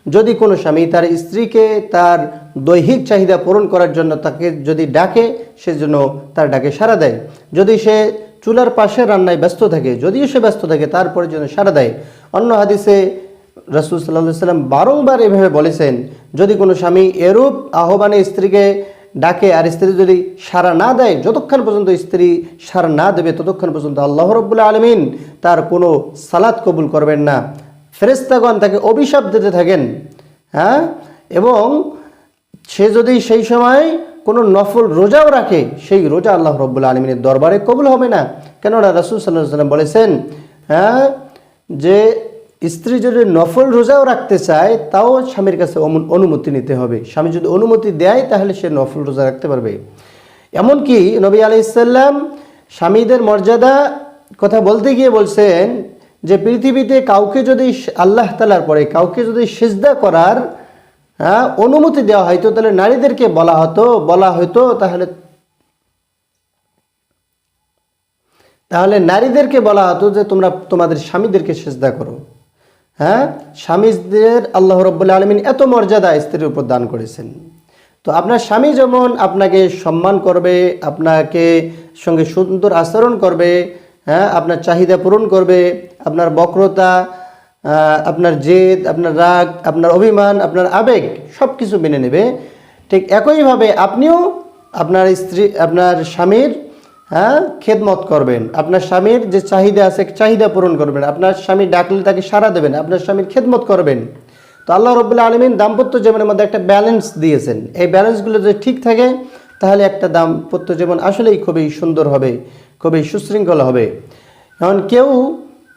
যদি কোনো স্বামী তার স্ত্রীকে তার দৈহিক চাহিদা পূরণ করার জন্য তাকে যদি ডাকে, সেজন্য তার ডাকে সাড়া দেয়। যদি সে চুলার পাশে রান্নায় ব্যস্ত থাকে, যদিও সে ব্যস্ত থাকে, তারপরে যেন সাড়া দেয়। অন্য হাদিসে রাসূল সাল্লাল্লাহু আলাইহি সাল্লাম বারংবার এভাবে বলেছেন, যদি কোনো স্বামী এরূপ আহ্বানে স্ত্রীকে ডাকে আর স্ত্রী যদি সাড়া না দেয়, যতক্ষণ পর্যন্ত স্ত্রী সাড়া না দেবে ততক্ষণ পর্যন্ত আল্লাহ রাব্বুল আলামিন তার কোনো সালাত কবুল করবেন না। ফেরেশতাগণ তাকে অভিশাপ দিতে থাকেন। এবং সে যদি সেই সময় কোনো নফল রোজাও রাখে, সেই রোজা আল্লাহ রাব্বুল আলামিনের দরবারে কবুল হবে না। কেননা রাসূল সাল্লাল্লাহু আলাইহি সাল্লাম বলেছেন যে স্ত্রী যদি নফল রোজাও রাখতে চায়, তাও স্বামীর কাছে অনুমতি নিতে হবে। স্বামী যদি অনুমতি দেয় তাহলে সে নফল রোজা রাখতে পারবে। এমনকি নবী আলাইহিস সালাম স্বামীদের মর্যাদা কথা বলতে গিয়ে বলছেন যে পৃথিবীতে কাউকে যদি আল্লাহ তাআলার পরে কাউকে যদি সিজদা করার অনুমতি দেওয়া হয়তো, তাহলে নারীদেরকে বলা হতো তাহলে নারীদেরকে বলা হতো যে তোমরা তোমাদের স্বামীদেরকে সিজদা করো। স্বামীদের আল্লাহ রাব্বুল আলামিন এত মর্যাদা স্ত্রীর উপর দান করেছেন। তো আপনার স্বামী যেমন আপনাকে সম্মান করবে, আপনাকে সঙ্গে সুন্দর আচরণ করবে, আপনার চাহিদা পূরণ করবে, আপনার বক্রতা, আপনার জেদ, আপনার রাগ, আপনার অভিমান, আপনার আবেগ সব কিছু মেনে নেবে, ঠিক একইভাবে আপনিও আপনার স্বামীর খেদমত করবেন। আপনার স্বামীর যে চাহিদা আছে চাহিদা পূরণ করবেন। আপনার স্বামী ডাকলে তাকে সাড়া দেবেন, আপনার স্বামীর খেদমত করবেন। তো আল্লাহ রাব্বুল আলামিন দাম্পত্য জীবনের মধ্যে একটা ব্যালেন্স দিয়েছেন। এই ব্যালেন্সগুলো যদি ঠিক থাকে তাহলে একটা দাম্পত্য জীবন আসলেই খুবই সুন্দর হবে, খুবই সুশৃঙ্খল হবে। এখন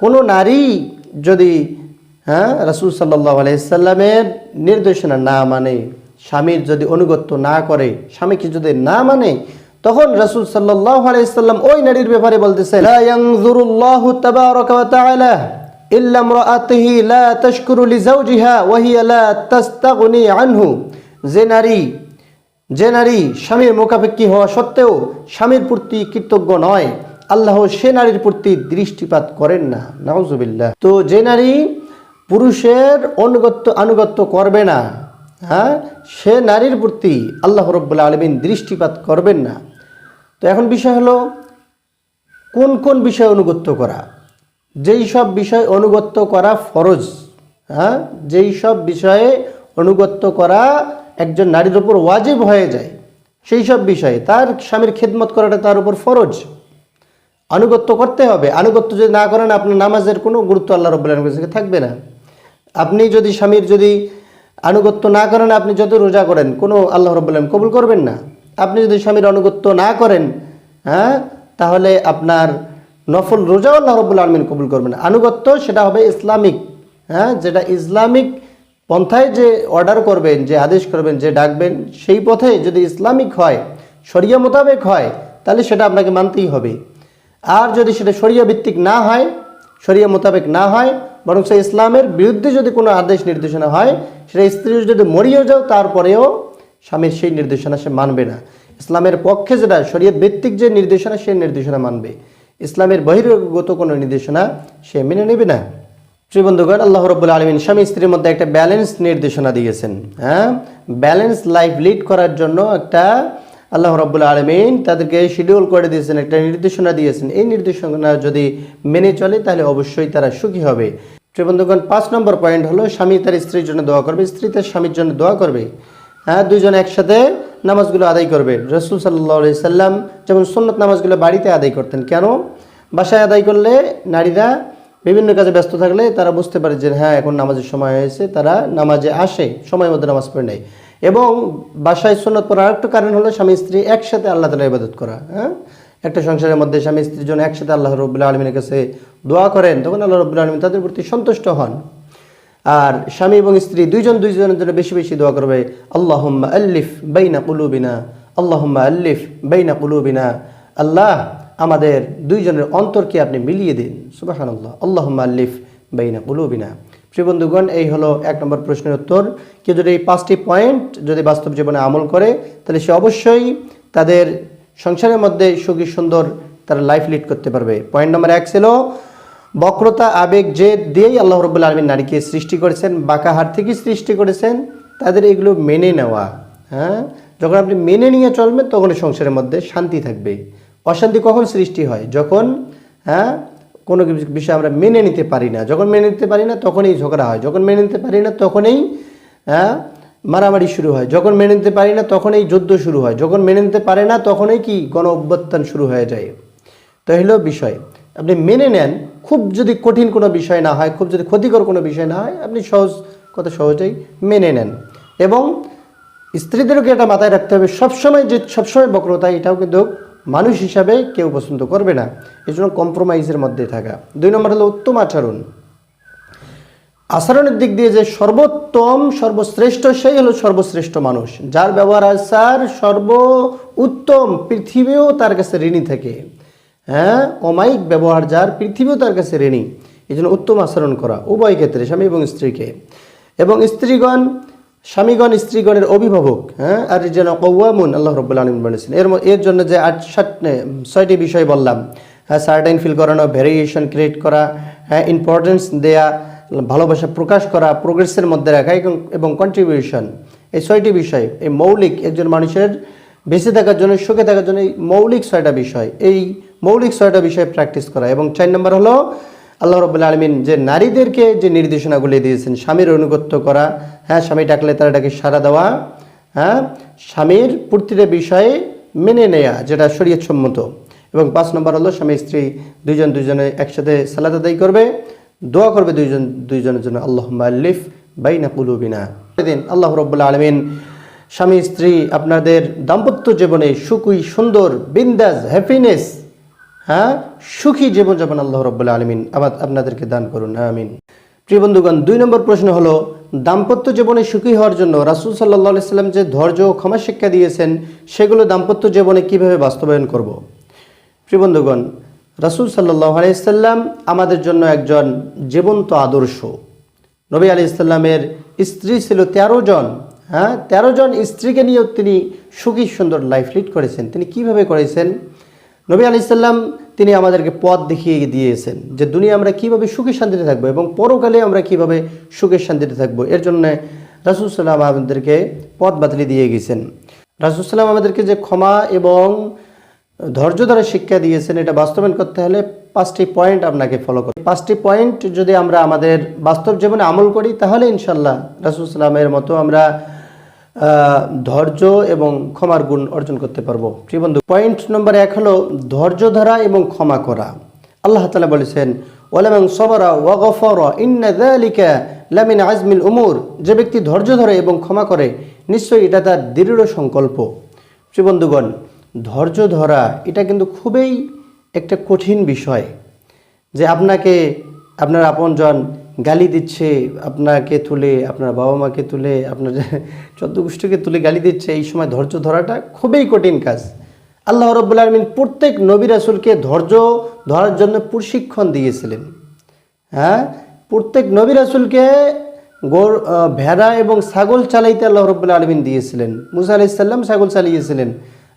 কোনো নারী যদি রাসূল সাল্লাল্লাহু আলাইহি সাল্লামের নির্দেশনা না মানে, স্বামীর যদি অনুগত্য না করে, স্বামীকে যদি না মানে, তখন রাসূল সাল্লাল্লাহু আলাইহি সাল্লাম ওই নারীর ব্যাপারে বলতেছেন, লা ইয়ানজুরুল্লাহু তাবারাকা ওয়া তাআলা ইল্লা ইমরাআতিহি লা তাশকুরু লিজাওজিহা ওয়া হিয়া লা তাস্তাগনি আনহু। যে নারী স্বামীর মুখাপেক্ষী হওয়া সত্ত্বেও স্বামীর প্রতি কৃতজ্ঞ নয়, আল্লাহ সে নারীর প্রতি দৃষ্টিপাত করেন না। নাউজুবিল্লাহ। তো যে নারী পুরুষের আনুগত্য করবে না, সে নারীর প্রতি আল্লাহ রাব্বুল আলামিন দৃষ্টিপাত করবেন না। তো এখন বিষয় হলো কোন কোন বিষয়ে অনুগত্য করা। যেই সব বিষয় অনুগত্য করা ফরজ, যেই সব বিষয়ে অনুগত্য করা একজন নারীর উপর ওয়াজিব হয়ে যায়, সেই সব বিষয়ে তার স্বামীর খেদমত করাটা তার উপর ফরজ। আনুগত্য করতে হবে। আনুগত্য যদি না করেন আপনার নামাজের কোনো গুরুত্ব আল্লাহ রাব্বুল আলামিনের কাছে থাকবে না। আপনি যদি স্বামীর যদি আনুগত্য না করেন, আপনি যত রোজা করেন কোনো আল্লাহ রাব্বুল আলামিন কবুল করবেন না। আপনি যদি স্বামীর আনুগত্য না করেন, তাহলে আপনার নফল রোজাও আল্লাহ রাব্বুল আলামিন কবুল করবেন না। আনুগত্য সেটা হবে ইসলামিক, যেটা ইসলামিক পন্থায় যে অর্ডার করবেন, যে আদেশ করবেন, যে ডাকবেন, সেই পথে যদি ইসলামিক হয়, শরিয়া মোতাবেক হয়, তাহলে সেটা আপনাকে মানতেই হবে। আর যদি সেটা শরিয়া ভিত্তিক না হয়, শরিয়া মোতাবেক না হয়, বরং সে ইসলামের বিরুদ্ধে যদি কোনো আদেশ নির্দেশনা হয়, সেটা স্ত্রী যদি মরিয়েও যাও তারপরেও স্বামীর সেই নির্দেশনা সে মানবে না। ইসলামের পক্ষে যেটা শরিয়ত ভিত্তিক যে নির্দেশনা, সেই নির্দেশনা মানবে। ইসলামের বহির্গত কোনো নির্দেশনা সে মেনে নেবে না। শ্রী বন্ধুগণ, আল্লাহ রাব্বুল আলামিন স্বামী স্ত্রীর মধ্যে একটা ব্যালেন্স নির্দেশনা দিয়েছেন। ব্যালেন্স লাইফ লিড করার জন্য একটা আল্লাহ রাব্বুল আলামিন তাদেরকে শিডিউল করে দিয়েছেন, একটা নির্দেশনা দিয়েছেন। এই নির্দেশনা যদি মেনে চলে তাহলে অবশ্যই তারা সুখী হবে। শ্রী বন্ধুগণ, 5 নম্বর পয়েন্ট হলো স্বামী তার স্ত্রীর জন্য দোয়া করবে, স্ত্রী তার স্বামীর জন্য দোয়া করবে। দুইজনে একসাথে নামাজগুলো আদায় করবে। রাসূল সাল্লাল্লাহু আলাইহি সাল্লাম যেমন সুন্নত নামাজগুলো বাড়িতে আদায় করতেন। কেন? বাসায় আদায় করলে নারীরা বিভিন্ন কাজে ব্যস্ত থাকলে তারা বুঝতে পারে যে এখন নামাজের সময় হয়েছে, তারা নামাজে আসে, সময় মধ্যে নামাজ পড়ে নেয়। এবং বাসায় সুন্নত পড়ার আরেকটা কারণ হলো স্বামী স্ত্রী একসাথে আল্লাহ তাআলার ইবাদত করা। একটা সংসারের মধ্যে স্বামী স্ত্রীর জন্য একসাথে আল্লাহ রাব্বুল আলামিনের কাছে দোয়া করেন, তখন আল্লাহ রাব্বুল আলামিন তাদের প্রতি সন্তুষ্ট হন। আর স্বামী এবং স্ত্রী দুইজনের জন্য বেশি বেশি দোয়া করবে, আল্লাহুম্মা আল্লিফ বাইনা কুলুবিনা, আল্লাহুম্মা আল্লিফ বাইনা কুলুবিনা। আল্লাহ আমাদের দুইজনের অন্তরকে আপনি মিলিয়ে দিন। সুবহানাল্লাহ, আল্লাহুম্মা আল্লিফ বাইনা কুলুবিনা। প্রিয় বন্ধুগণ, এই হলো 1 নম্বর প্রশ্নের উত্তর। কেউ যদি এই 5টি পয়েন্ট যদি বাস্তব জীবনে আমল করে, তাহলে সে অবশ্যই তাদের সংসারের মধ্যে সুখী সুন্দর তারা লাইফ লিড করতে পারবে। পয়েন্ট নম্বর 1 ছিল বক্রতা, আবেগ, জেদ দিয়েই আল্লাহ রাব্বুল আলামিন নারীকে সৃষ্টি করেছেন, বাঁকা হাত থেকে সৃষ্টি করেছেন। তাদের এগুলো মেনে নেওয়া, হ্যাঁ, যখন আপনি মেনে নিয়ে চলবেন তখন সংসারের মধ্যে শান্তি থাকবে। অশান্তি কখন সৃষ্টি হয়? যখন কোনো বিষয় আমরা মেনে নিতে পারি না। যখন মেনে নিতে পারি না তখনই ঝগড়া হয়। যখন মেনে নিতে পারি না তখনই মারামারি শুরু হয়। যখন মেনে নিতে পারি না তখনই যুদ্ধ শুরু হয়। যখন মেনে নিতে পারে না তখনই কি গণ অভ্যুত্থান শুরু হয়ে যায়। তো হলো বিষয়, আপনি মেনে নেন। খুব যদি কঠিন কোনো বিষয় না হয়, খুব যদি ক্ষতিকর কোনো বিষয় না হয়, আপনি সহজেই মেনে নেন। এবং স্ত্রীদেরকে এটা মাথায় রাখতে হবে, সবসময় বক্রতা, এটাও কিন্তু মানুষ হিসাবে কেউ পছন্দ করবে না। এই জন্য কম্প্রোমাইজের মধ্যে থাকা। 2 নম্বর হলো উত্তম আচরণ। আচরণের দিক দিয়ে যে সর্বোত্তম, সর্বশ্রেষ্ঠ, সেই হলো সর্বশ্রেষ্ঠ মানুষ, যার ব্যবহার আচার উত্তম, পৃথিবীও তার কাছে ঋণী থাকে। অমায়িক ব্যবহার যার, পৃথিবীও তার কাছে ঋণী। এই জন্য উত্তম আচরণ করা উভয় ক্ষেত্রে, স্বামী এবং স্ত্রীকে। এবং স্বামীগণ স্ত্রীগণের অভিভাবক, আর যেন কওয়ামুন, আল্লাহ রাব্বুল আলামিন বলেছেন। এর জন্য যে 6টি বিষয় বললাম, সার্টেন ফিল করানো, ভেরিয়েশন ক্রিয়েট করা, ইম্পর্টেন্স দেয়া, ভালোবাসা প্রকাশ করা, প্রোগ্রেসের মধ্যে রাখা এবং কন্ট্রিবিউশন, এই 6টি বিষয়, এই মৌলিক, একজন মানুষের বেঁচে থাকার জন্য, সুখে থাকার জন্য এই মৌলিক 6টা বিষয়, এই মৌলিক 6টা বিষয় প্র্যাকটিস করা। এবং 4 নম্বর হলো আল্লাহ রাব্বুল আলামিন যে নারীদেরকে যে নির্দেশনাগুলি দিয়েছেন, স্বামীর অনুগত্য করা, স্বামী ডাকলে তারা ডাকে সাড়া দেওয়া, স্বামীর প্রতিটা বিষয়ে মেনে নেয়া যেটা শরীয়ত সম্মত। এবং 5 নম্বর হলো স্বামী স্ত্রী দুজনে একসাথে সালাত আদায় করবে, দোয়া করবে দুইজনের জন্য, আল্লাহুম্মা আল্লিফ বাইনা কুলুবিনা। আল্লাহ রাব্বুল আলামিন স্বামী স্ত্রী আপনাদের দাম্পত্য জীবনে সুখী, সুন্দর, বিন্দাস, হ্যাপিনেস, সুখী জীবনযাপন আল্লাহ রাব্বুল আলামিন আপনাদেরকে দান করুন, আমিন। প্রিয় বন্ধুগণ, 2 নম্বর প্রশ্ন হলো, দাম্পত্য জীবনে সুখী হওয়ার জন্য রাসূল সাল্লাল্লাহু আলাইহি সাল্লাম যে ধৈর্য ও ক্ষমা শিক্ষা দিয়েছেন, সেগুলো দাম্পত্য জীবনে কিভাবে বাস্তবায়ন করব? প্রিয় বন্ধুগণ, রাসূল সাল্লাল্লাহু আলাইহি সাল্লাম আমাদের জন্য একজন জীবন্ত আদর্শ। নবী আলাইহিস সালামের স্ত্রী ছিল 13 জন। 13 জন স্ত্রীকে নিয়েও তিনি সুখী সুন্দর লাইফ লিড করেছেন। তিনি কিভাবে করেছেন? নবী আলাইহিস সালাম তিনি আমাদেরকে পথ দেখিয়ে দিয়েছেন যে দুনিয়া আমরা কিভাবে সুখী শান্তিতে থাকবো এবং পরকালে আমরা কিভাবে সুখে শান্তিতে থাকবো। এর জন্য রাসূল সাল্লাল্লাহু আলাইহি ওয়াসাল্লাম আমাদেরকে পথ বাতলি দিয়ে গেছেন। রাসূল সাল্লাল্লাহু আলাইহি ওয়াসাল্লাম আমাদেরকে যে ক্ষমা এবং ধৈর্য দ্বারা শিক্ষা দিয়েছেন, এটা বাস্তবায়ন করতে হলে 5টি পয়েন্ট আপনাকে ফলো করতে। 5টি পয়েন্ট যদি আমরা আমাদের বাস্তব জীবনে আমল করি, তাহলে ইনশাল্লাহ রাসূল সাল্লাল্লাহু আলাইহি ওয়াসাল্লামের মতো আমরা ধৈর্য এবং ক্ষমার গুণ অর্জন করতে পারবো। প্রিয় বন্ধু, পয়েন্ট নম্বর 1 হলো ধৈর্য ধরা এবং ক্ষমা করা। আল্লাহ তাআলা বলেছেন, ওয়ালামান সাবারা ওয়া গফারা ইন্না যালিকা লামিন আজমিল উমুর, যে ব্যক্তি ধৈর্য ধরে এবং ক্ষমা করে নিশ্চয়ই এটা তার দৃঢ় সংকল্প। প্রিয় বন্ধুগণ, ধৈর্য ধরা এটা কিন্তু খুবই একটা কঠিন বিষয়, যে আপনাকে আপনার আপনজন গালি দিচ্ছে, আপনাকে তুলে, আপনার বাবা মাকে তুলে, আপনার 14 গোষ্ঠীকে তুলে গালি দিচ্ছে, এই সময় ধৈর্য ধরাটা খুবই কঠিন কাজ। আল্লাহ রাব্বুল আলামিন প্রত্যেক নবী রাসূলকে ধৈর্য ধরার জন্য প্রশিক্ষণ দিয়েছিলেন। প্রত্যেক নবী রাসূলকে ভেড়া এবং ছাগল চালাইতে আল্লাহ রাব্বুল আলামিন দিয়েছিলেন। মুসা আলাইহিস সালাম ছাগল চালিয়েছিলেন,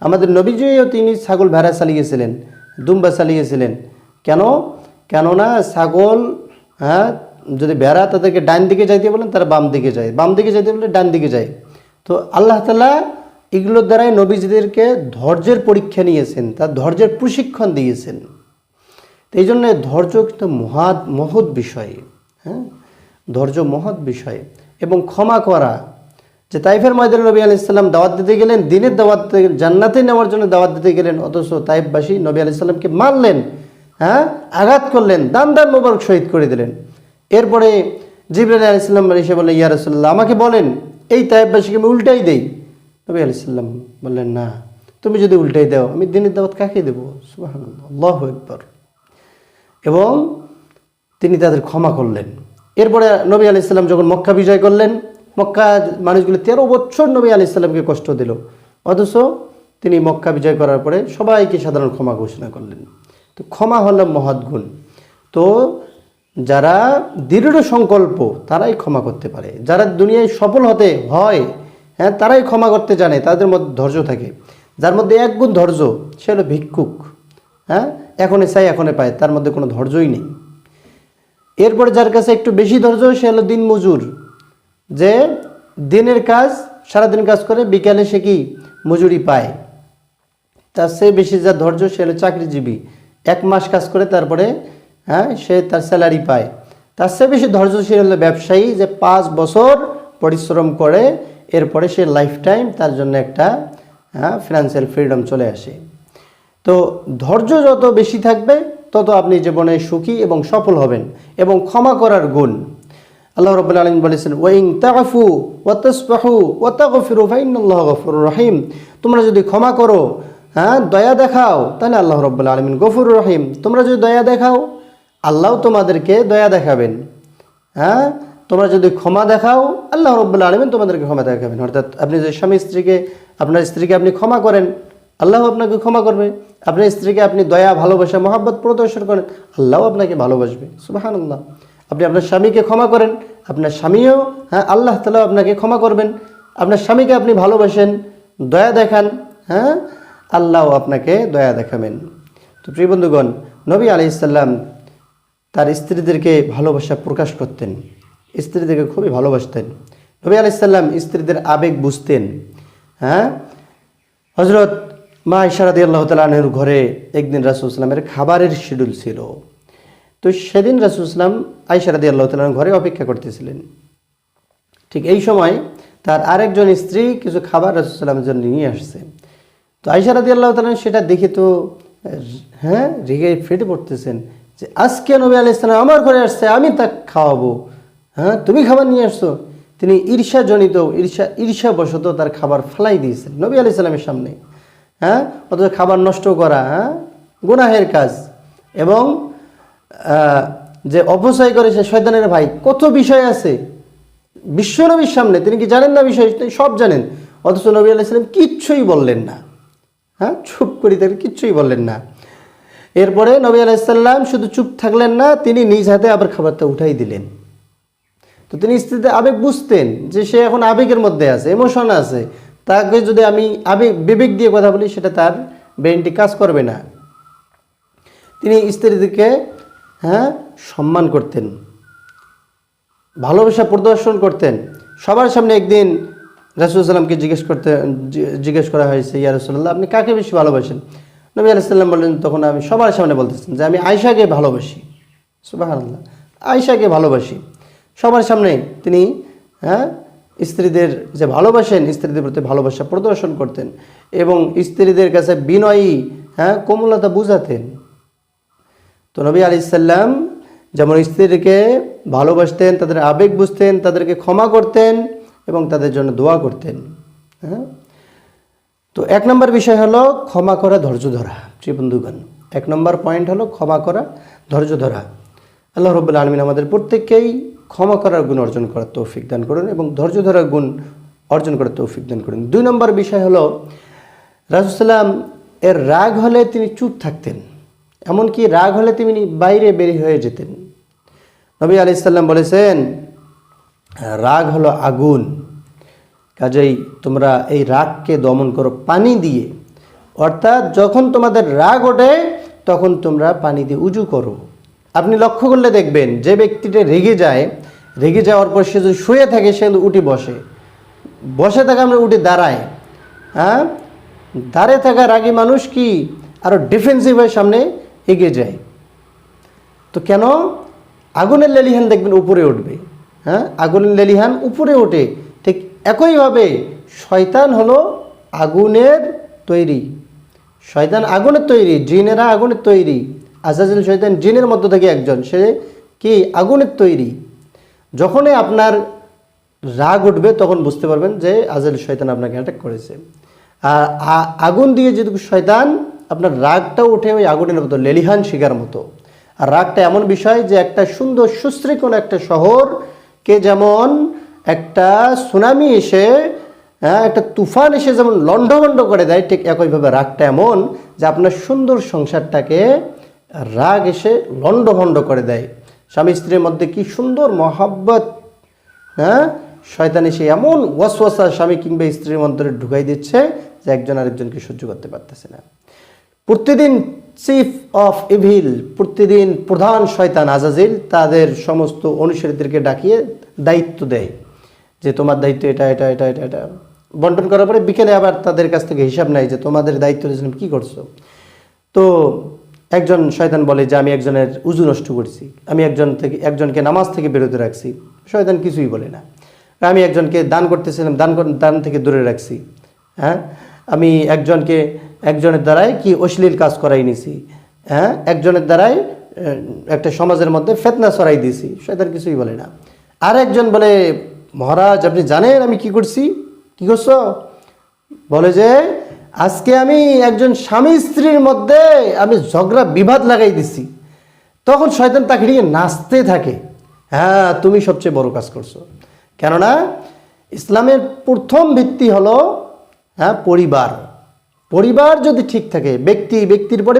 আমাদের নবীজিও তিনি ছাগল, ভেড়া চালিয়েছিলেন, দুম্বা চালিয়েছিলেন। কেননা ছাগল, যদি ভেড়া তাদেরকে ডান দিকে যাইতে বলেন তারা বাম দিকে যায়, বাম দিকে যাইতে বলে ডান দিকে যায়। তো আল্লাহ তাআলা এগুলোর দ্বারাই নবীজিদেরকে ধৈর্যের পরীক্ষা নিয়েছেন, তার ধৈর্যের প্রশিক্ষণ দিয়েছেন। তো এই জন্য ধৈর্য কিন্তু মহৎ বিষয়, ধৈর্য মহৎ বিষয়। এবং ক্ষমা করা, যে তাইফের ময়দানে নবী আলাইহিস সালাম দাওয়াত দিতে গেলেন, দিনের দাওয়াত, জান্নাতে নেওয়ার জন্য দাওয়াত দিতে গেলেন, অথচ তাইফবাসী নবী আলাইহিস সালামকে মারলেন, আঘাত করলেন, দান মোবারক শহীদ করে দিলেন। এরপরে জিবরাইল আলাইহিস সালাম এসে বললেন, ইয়া রাসূলুল্লাহ, আমাকে বলেন এই তাইফবাসীকে আমি উল্টাই দেই। নবী আলাইহিস সালাম বললেন, না, তুমি যদি উল্টাই দাও আমি দিনের দাওয়াত কাকে দেবো? সুবহানাল্লাহ, আল্লাহু আকবার। এবং তিনি তাদের ক্ষমা করলেন। এরপরে নবী আলাইহিস সালাম যখন মক্কা বিজয় করলেন, মক্কা মানুষগুলো 13 বছর নবী আলাইহিস সালামকে কষ্ট দিল, অথচ তিনি মক্কা বিজয় করার পরে সবাইকে সাধারণ ক্ষমা ঘোষণা করলেন। তো ক্ষমা হলো মহৎ গুণ। তো যারা দৃঢ় সংকল্প তারাই ক্ষমা করতে পারে, যারা দুনিয়ায় সফল হতে হয়, তারাই ক্ষমা করতে জানে, তাদের মধ্যে ধৈর্য থাকে। যার মধ্যে এক গুণ ধৈর্য, সে হলো ভিক্ষুক, এখনে চাই এখনে পায়, তার মধ্যে কোনো ধৈর্যই নেই। এরপরে যার কাছে একটু বেশি ধৈর্য সে হলো দিন মজুর, যে দিনের কাজ সারাদিন কাজ করে বিকালে সে কি মজুরি পায়। তার চেয়ে বেশি যা ধৈর্য সে হলো চাকরিজীবী, 1 মাস কাজ করে তারপরে সে তার স্যালারি পায়। তার চেয়ে বেশি ধৈর্যশীল হলো ব্যবসায়ী, যে 5 বছর পরিশ্রম করে এরপরে সে লাইফ টাইম তার জন্য একটা ফিনান্সিয়াল ফ্রিডম চলে আসে। তো ধৈর্য যত বেশি থাকবে তত আপনি জীবনে সুখী এবং সফল হবেন। এবং ক্ষমা করার গুণ, আল্লাহ রাব্বুল আলামিন বলেছেন, ওয়াইন তা'ফু ওয়া তাসফাহু ওয়া তাগফিরু ফাইন্নাল্লাহা গফুরুর রহিম। তোমরা যদি ক্ষমা করো, দয়া দেখাও, তাহলে আল্লাহ রাব্বুল আলামিন গফুরুর রহিম। তোমরা যদি দয়া দেখাও, আল্লাহ তোমাদেরকে দয়া দেখাবেন। তোমরা যদি ক্ষমা দেখাও, আল্লাহ রাব্বুল আলামিন তোমাদেরকে ক্ষমা দেখাবেন। অর্থাৎ আপনি যদি স্বামী স্ত্রীকে, আপনার স্ত্রীকে আপনি ক্ষমা করেন, আল্লাহ আপনাকে ক্ষমা করবে। আপনার স্ত্রীকে আপনি দয়া, ভালোবাসা, মহব্বত প্রদর্শন করেন, আল্লাহ আপনাকে ভালোবাসবে। সুবহানাল্লাহ। আপনি আপনার স্বামীকে ক্ষমা করেন, আপনার স্বামীও আল্লাহ তাআলা আপনাকে ক্ষমা করবেন। আপনার স্বামীকে আপনি ভালোবাসেন, দয়া দেখান, আল্লাহ আপনাকে দয়া দেখাবেন। তো প্রিয় বন্ধুগণ, নবী আলাইহিস সালাম তার স্ত্রীদেরকে ভালোবাসা প্রকাশ করতেন, স্ত্রীদেরকে খুবই ভালোবাসতেন। নবী আলাইহিস সালাম স্ত্রীদের আবেগ বুঝতেন। হযরত মা আয়েশা রাদিয়াল্লাহু তাআলা আনহার ঘরে একদিন রাসূল সাল্লাল্লাহু আলাইহি ওয়াসাল্লামের খাবারের শিডিউল ছিল। তো সেদিন রাসূল সাল্লাল্লাহু আলাইহি ওয়াসাল্লাম আয়েশা রাদিয়াল্লাহু তাআলার ঘরে অপেক্ষা করতেছিলেন। ঠিক এই সময় তার আরেকজন স্ত্রী কিছু খাবার রাসূল সাল্লাল্লাহু আলাইহি ওয়াসাল্লামের জন্য নিয়ে আসছে। তো আয়েশা রাদিয়াল্লাহু তাআলা সেটা দেখে তো রেগে ফেটে পড়তেছেন, যে আজকে নবী আলাইহিস সালাম আমার ঘরে আসছে, আমি তাকে খাওয়াবো, তুমি খাবার নিয়ে আসছো। তিনি ঈর্ষাবশত তার খাবার ফেলাই দিয়েছেন নবী আলাইহিস সালামের সামনে। অথচ খাবার নষ্ট করা গুনাহের কাজ, এবং যে অপচয় করে সে শয়তানের ভাই। কত বিষয় আছে বিশ্বনবীর সামনে, তিনি কি জানেন না বিষয়? সব জানেন, অথচ নবী আলাইহিস সালাম কিচ্ছুই বললেন না, চুপ করে তাকে কিচ্ছুই বললেন না। এরপরে নবী আলাইহিস সালাম শুধু চুপ থাকলেন না, তিনি নিজ হাতে আবার খাবারটা উঠাই দিলেন। তো তিনি স্ত্রীতে আবেগ বুঝতেন, যে সে এখন আবেগের মধ্যে আছে, ইমোশন আছে। তাকে যদি আমি বিবেক দিয়ে কথা বলি, সেটা তার ব্রেনটি কাজ করবে না। তিনি স্ত্রীদেরকে সম্মান করতেন, ভালোবাসা প্রদর্শন করতেন। সবার সামনে একদিন রাসূল সাল্লামকে জিজ্ঞেস করা হয়েছে, ইয়া রাসূলুল্লাহ, আপনি কাকে বেশি ভালোবাসেন? নবী আলাইহিস সালাম বললেন, তখন আমি সবার সামনে বলতেছেন যে আমি আয়েশাকে ভালোবাসি। সুবহানাল্লাহ, আয়েশাকে ভালোবাসি। সবার সামনে তিনি স্ত্রীদের যে ভালোবাসেন, স্ত্রীদের প্রতি ভালোবাসা প্রদর্শন করতেন, এবং স্ত্রীদের কাছে বিনয়ী কোমলতা বুঝাতেন। তো নবী আলাইহিস সালাম যেমন স্ত্রীকে ভালোবাসতেন, তাদের আবেগ বুঝতেন, তাদেরকে ক্ষমা করতেন এবং তাদের জন্য দোয়া করতেন। তো 1 নম্বর বিষয় হলো ক্ষমা করা, ধৈর্য ধরা। প্রিয় বন্ধুগণ, 1 নম্বর পয়েন্ট হলো ক্ষমা করা, ধৈর্য ধরা। আল্লাহ রাব্বুল আলামিন আমাদের প্রত্যেককেই ক্ষমা করার গুণ অর্জন করার তৌফিক দান করুন এবং ধৈর্য ধরার গুণ অর্জন করার তৌফিক দান করুন। 2 নম্বর বিষয় হলো রাসূল সাল্লাম এর রাগ হলে তিনি চুপ থাকতেন, এমনকি রাগ হলে তিনি বাইরে বের হয়ে যেতেন। নবী আলাইহিস সালাম বলেছেন, রাগ হলো আগুন, কাজেই তোমরা এই রাগকে দমন করো পানি দিয়ে। অর্থাৎ যখন তোমাদের রাগ ওঠে তখন তোমরা পানি দিয়ে উজু করো। আপনি লক্ষ্য করলে দেখবেন, যে ব্যক্তিটা রেগে যাওয়ার পর সে যদি শুয়ে থাকে, সে উঠে বসে থাকা আমরা উঠে দাঁড়ায়। দাঁড়িয়ে থাকা রাগী মানুষ কি আরো ডিফেন্সিভ হয়ে সামনে এগিয়ে যায়। তো কেন? আগুনের লেলিহান দেখবেন উপরে উঠবে, আগুনের লেলিহান উপরে ওঠে। ঠিক একইভাবে শয়তান হলো আগুনের তৈরি, শয়তান আগুনের তৈরি, জিনেরা আগুনের তৈরি। আজাজিল শয়তান জিনের মধ্য থেকে একজন, সে কি আগুনের তৈরি। যখনই আপনার রাগ উঠবে তখন বুঝতে পারবেন যে আজাজিল শয়তান আপনাকে অ্যাটাক করেছে। আর আগুন দিয়ে যদি শয়তান, আপনার রাগটা উঠে ওই আগুনের মতো লেলিহান শিকার মতো। আর রাগটা এমন বিষয় যে একটা সুন্দর সুশৃঙ্খল একটা শহরকে যেমন একটা সুনামি এসে, একটা তুফান এসে যেমন লণ্ডভণ্ড করে দেয়, ঠিক একইভাবে রাগটা এমন যে আপনার সুন্দর সংসারটাকে রাগ এসে লণ্ডভণ্ড করে দেয়। স্বামী স্ত্রীর মধ্যে কি সুন্দর মহব্বত, শয়তান এসে এমন ওয়াসওয়াসা স্বামী কিংবা স্ত্রীর মধ্যে ঢুকাই দিচ্ছে যে একজন আরেকজনকে সহ্য করতে পারতেছে না। প্রতিদিন চিফ অফ ইভিল, প্রতিদিন প্রধান শয়তান আজাজিল তাদের সমস্ত অনুসারীদেরকে ডাকিয়ে দায়িত্ব দেয় যে তোমার দায়িত্ব এটা এটা এটা এটা এটা বন্টন করার পরে বিকেলে আবার তাদের কাছ থেকে হিসাব নেয় যে তোমাদের দায়িত্ব দিয়েছিলাম কী করছো। তো একজন শয়তান বলে যে আমি একজনের উজু নষ্ট করছি, আমি একজনকে নামাজ থেকে বিরত রাখছি, শয়তান কিছুই বলে না। আমি একজনকে দান করতেছিলাম, দান থেকে দূরে রাখছি, হ্যাঁ আমি একজনের দ্বারাই কি অশ্লীল কাজ করাই নিছি, হ্যাঁ একজনের দ্বারাই একটা সমাজের মধ্যে ফিতনা ছড়াই দিয়েছি, শয়তান কিছুই বলে না। আর একজন বলে মহারাজ আপনি জানেন আমি কি করছি, কি করছো? বলে যে আজকে আমি একজন স্বামী স্ত্রীর মধ্যে আমি ঝগড়া বিবাদ লাগাই দিছি। তখন শয়তান তাকে নিয়ে নাচতে থাকে, হ্যাঁ তুমি সবচেয়ে বড় কাজ করছো। কেননা ইসলামের প্রথম ভিত্তি হলো পরিবার। পরিবার যদি ঠিক থাকে, ব্যক্তির পরে